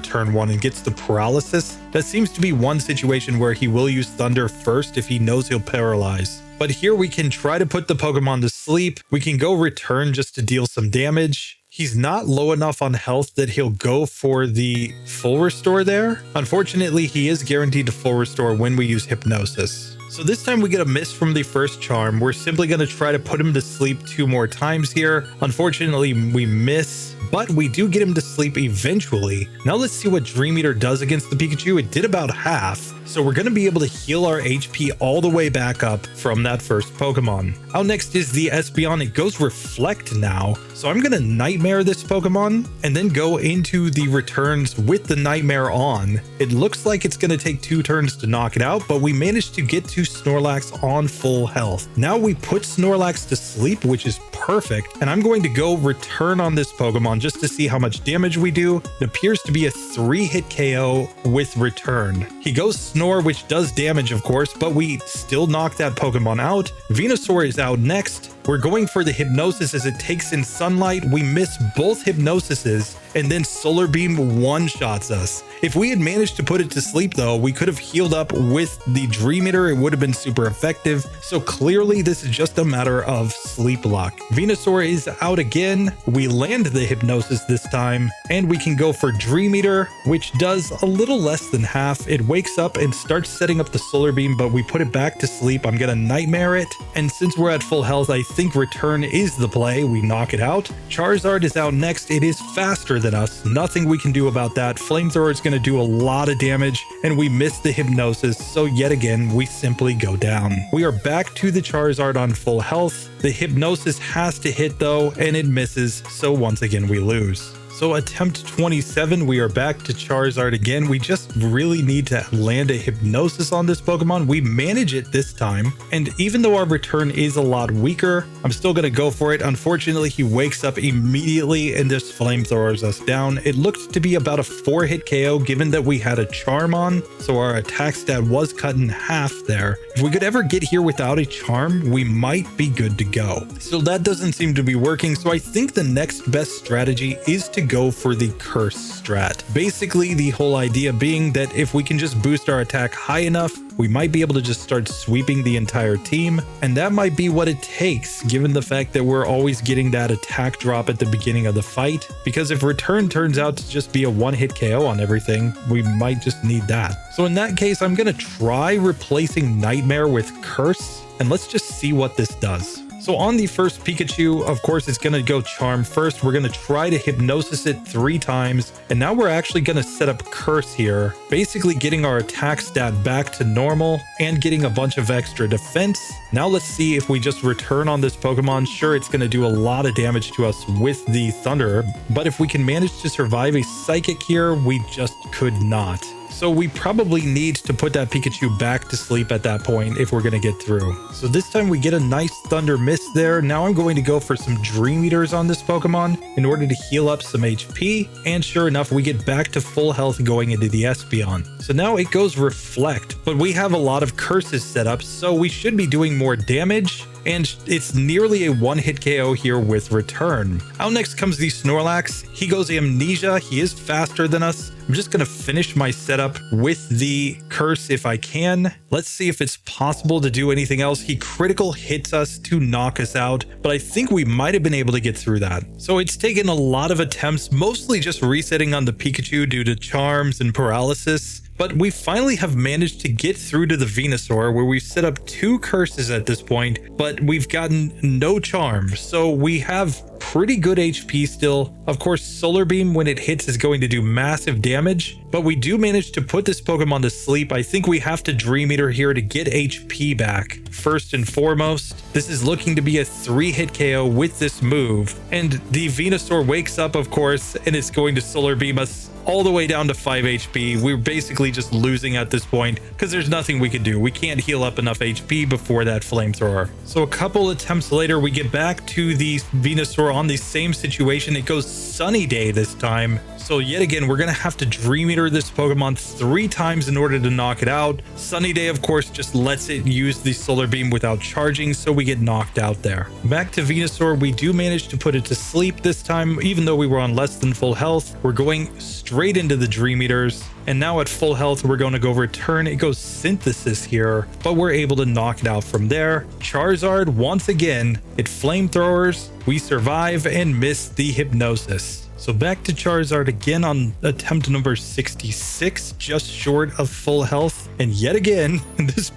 turn 1 and gets the paralysis. That seems to be one situation where he will use Thunder first if he knows he'll paralyze. But here we can try to put the Pokemon to sleep. We can go return just to deal some damage. He's not low enough on health that he'll go for the full restore there. Unfortunately, he is guaranteed to full restore when we use Hypnosis. So this time we get a miss from the first charm. We're simply going to try to put him to sleep 2 more times here. Unfortunately, we miss, but we do get him to sleep eventually. Now let's see what Dream Eater does against the Pikachu. It did about half. So we're going to be able to heal our HP all the way back up from that first Pokemon. Out next is the Espeon. It goes Reflect now. So I'm going to Nightmare this Pokemon and then go into the returns with the Nightmare on. It looks like it's going to take 2 turns to knock it out, but we managed to get to Snorlax on full health. Now we put Snorlax to sleep, which is perfect. And I'm going to go return on this Pokemon just to see how much damage we do. It appears to be a 3-hit KO with return. He goes Snore, which does damage, of course, but we still knock that Pokemon out. Venusaur is out next. We're going for the Hypnosis as it takes in Sunlight. We miss both Hypnosises, and then Solar Beam one-shots us. If we had managed to put it to sleep though, we could have healed up with the Dream Eater. It would have been super effective. So clearly this is just a matter of sleep luck. Venusaur is out again. We land the Hypnosis this time, and we can go for Dream Eater, which does a little less than half. It wakes up and starts setting up the Solar Beam, but we put it back to sleep. I'm gonna Nightmare it, and since we're at full health, I think Return is the play. We knock it out. Charizard is out next. It is faster than us. Nothing we can do about that. Flamethrower is going to do a lot of damage, and we miss the Hypnosis, so yet again, we simply go down. We are back to the Charizard on full health. The Hypnosis has to hit though, and it misses, so once again we lose. So attempt 27, we are back to Charizard again. We just really need to land a Hypnosis on this Pokemon. We manage it this time, and even though our return is a lot weaker, I'm still going to go for it. Unfortunately, he wakes up immediately and just flamethrowers us down. It looked to be about a 4-hit KO given that we had a Charm on, so our attack stat was cut in half there. If we could ever get here without a Charm, we might be good to go. So that doesn't seem to be working, so I think the next best strategy is to go for the Curse strat. Basically, the whole idea being that if we can just boost our attack high enough, we might be able to just start sweeping the entire team, and that might be what it takes given the fact that we're always getting that attack drop at the beginning of the fight, because if Return turns out to just be a 1-hit KO on everything, we might just need that. So in that case, I'm going to try replacing Nightmare with Curse, and let's just see what this does. So on the first Pikachu, of course, it's going to go Charm first. We're going to try to Hypnosis it 3 times. And now we're actually going to set up Curse here, basically getting our attack stat back to normal and getting a bunch of extra defense. Now let's see if we just return on this Pokemon. Sure, it's going to do a lot of damage to us with the Thunder, but if we can manage to survive a Psychic here, we just could not. So we probably need to put that Pikachu back to sleep at that point if we're going to get through. So this time we get a nice Thunder Mist there. Now I'm going to go for some Dream Eaters on this Pokemon in order to heal up some HP. And sure enough, we get back to full health going into the Espeon. So now it goes Reflect, but we have a lot of curses set up, so we should be doing more damage. And it's nearly a 1-hit KO here with Return. Out next comes the Snorlax. He goes Amnesia. He is faster than us. I'm just going to finish my setup with the Curse if I can. Let's see if it's possible to do anything else. He critical hits us to knock us out, but I think we might have been able to get through that. So it's taken a lot of attempts, mostly just resetting on the Pikachu due to charms and paralysis. But we finally have managed to get through to the Venusaur, where we've set up 2 curses at this point, but we've gotten no charms. So we have pretty good HP still. Of course, Solar Beam, when it hits, is going to do massive damage, but we do manage to put this Pokemon to sleep. I think we have to Dream Eater here to get HP back. First and foremost, this is looking to be a 3-hit KO with this move. And the Venusaur wakes up, of course, and it's going to Solar Beam us all the way down to 5 HP. We're basically just losing at this point because there's nothing we can do. We can't heal up enough HP before that Flamethrower. So a couple attempts later, we get back to the Venusaur on the same situation. It goes Sunny Day this time. So yet again, we're going to have to Dream Eater this Pokemon 3 times in order to knock it out. Sunny Day, of course, just lets it use the Solar Beam without charging, so we get knocked out there. Back to Venusaur, we do manage to put it to sleep this time, even though we were on less than full health. We're going straight into the Dream Eaters. And now at full health, we're going to go Return. It goes Synthesis here, but we're able to knock it out from there. Charizard, once again, it Flamethrowers. We survive and miss the Hypnosis. So back to Charizard again on attempt number 66, just short of full health. And yet again, this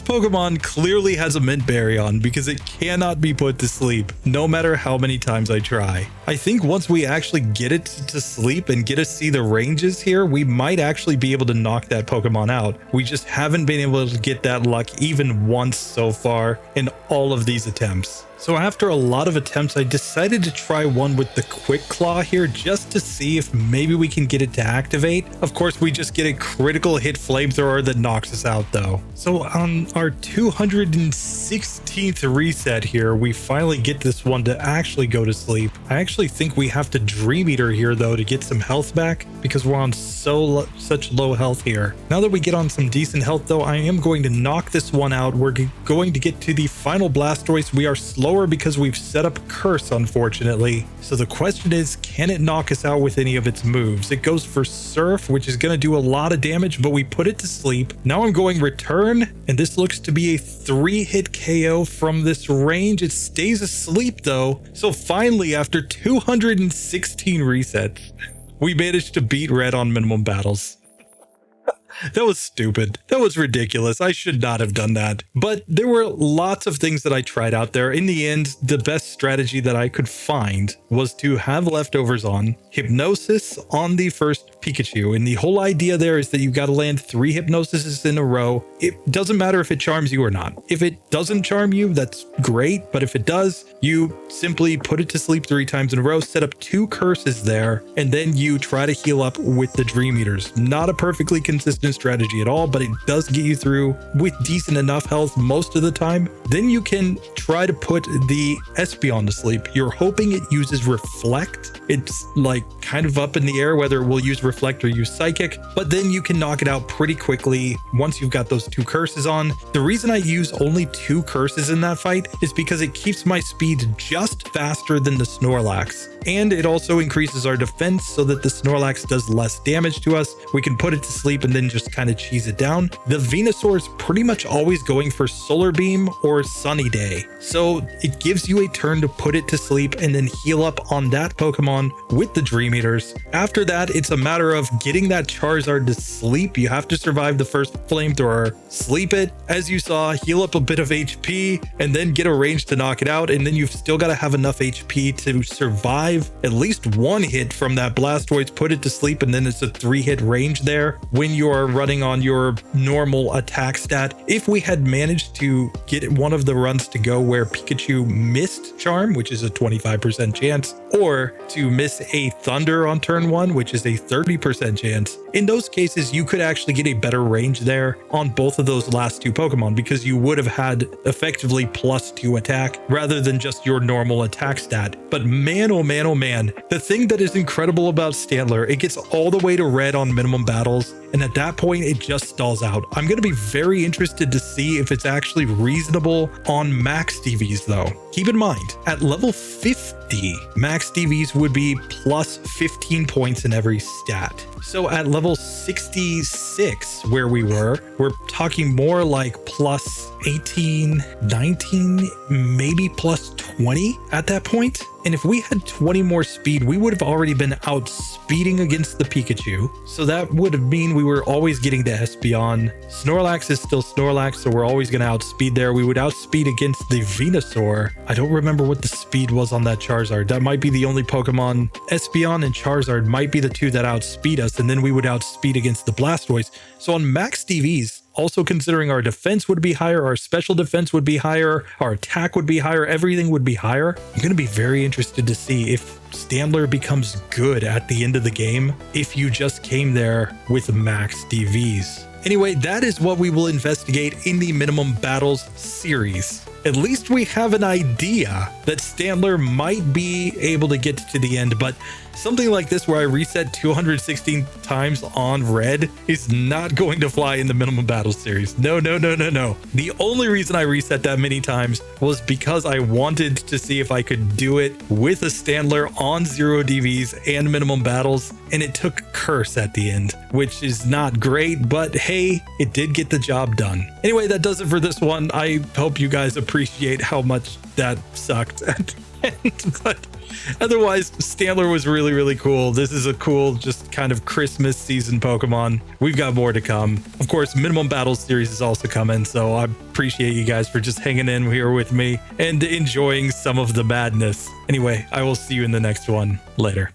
Pokemon clearly has a Mint Berry on because it cannot be put to sleep, no matter how many times I try. I think once we actually get it to sleep and get to see the ranges here, we might actually be able to knock that Pokemon out. We just haven't been able to get that luck even once so far in all of these attempts. So after a lot of attempts, I decided to try one with the Quick Claw here just to see if maybe we can get it to activate. Of course, we just get a critical hit Flamethrower that knocks us out though. So on our 216th reset here, we finally get this one to actually go to sleep. I actually think we have to Dream Eater here though to get some health back because we're on such low health here. Now that we get on some decent health though, I am going to knock this one out. We're going to get to the final Blastoise. We are slower because we've set up Curse, unfortunately. So the question is, can it knock us out with any of its moves? It goes for Surf, which is going to do a lot of damage, but we put it to sleep. Now I'm going Return, and this looks to be a 3-hit KO from this range. It stays asleep though. So finally, after 216 resets, we managed to beat Red on minimum battles. That was stupid. That was ridiculous. I should not have done that. But there were lots of things that I tried out there. In the end, the best strategy that I could find was to have leftovers on, Hypnosis on the first Pikachu. And the whole idea there is that you've got to land 3 Hypnosises in a row. It doesn't matter if it charms you or not. If it doesn't charm you, that's great. But if it does, you simply put it to sleep 3 times in a row, set up 2 curses there, and then you try to heal up with the Dream Eaters. Not a perfectly consistent strategy at all, but it does get you through with decent enough health most of the time. Then you can try to put the Espeon to sleep. You're hoping it uses Reflect. It's like kind of up in the air whether it will use Reflect or use Psychic, but then you can knock it out pretty quickly once you've got those 2 curses on. The reason I use only 2 curses in that fight is because it keeps my speed just faster than the Snorlax. And it also increases our defense so that the Snorlax does less damage to us. We can put it to sleep and then just kind of cheese it down. The Venusaur is pretty much always going for Solar Beam or Sunny Day. So it gives you a turn to put it to sleep and then heal up on that Pokemon with the Dream Eaters. After that, it's a matter of getting that Charizard to sleep. You have to survive the first Flamethrower, sleep it, as you saw, heal up a bit of HP, and then get a range to knock it out. And then you've still got to have enough HP to survive at least 1 hit from that Blastoise, put it to sleep, and then it's a 3-hit range there when you are running on your normal attack stat. If we had managed to get one of the runs to go where Pikachu missed Charm, which is a 25% chance, or to miss a Thunder on turn 1, which is a 30% chance, in those cases you could actually get a better range there on both of those last 2 Pokemon, because you would have had effectively +2 attack rather than just your normal attack stat. But man, oh man, oh man, the thing that is incredible about Stantler, it gets all the way to red on minimum battles, and at that point it just stalls out. I'm going to be very interested to see if it's actually reasonable on max DVs though. Keep in mind, at level 50, max DVs would be plus 15 points in every stat. So at level 66, where we're talking more like plus 18, 19, maybe plus 20 at that point. And if we had 20 more speed, we would have already been outspeeding against the Pikachu. So that would mean we were always getting the Espeon. Snorlax is still Snorlax, so we're always going to outspeed there. We would outspeed against the Venusaur. I don't remember what the speed was on that Charizard. That might be the only Pokemon. Espeon and Charizard might be the 2 that outspeed us, and then we would outspeed against the Blastoise. So on max DVs, also considering our defense would be higher, our special defense would be higher, our attack would be higher, everything would be higher. I'm going to be very interested to see if Stantler becomes good at the end of the game if you just came there with max DVs. Anyway, that is what we will investigate in the Minimum Battles series. At least we have an idea that Stantler might be able to get to the end, but something like this where I reset 216 times on red is not going to fly in the Minimum Battles series. No, no, no, no, no. The only reason I reset that many times was because I wanted to see if I could do it with a Stantler on 0 DVs and Minimum Battles, and it took Curse at the end, which is not great, but hey, it did get the job done. Anyway, that does it for this one. I hope you guys appreciate how much that sucked at the end, but otherwise, Stantler was really, really cool. This is a cool, just kind of Christmas season Pokemon. We've got more to come. Of course, Minimum Battles series is also coming, so I appreciate you guys for just hanging in here with me and enjoying some of the madness. Anyway, I will see you in the next one. Later.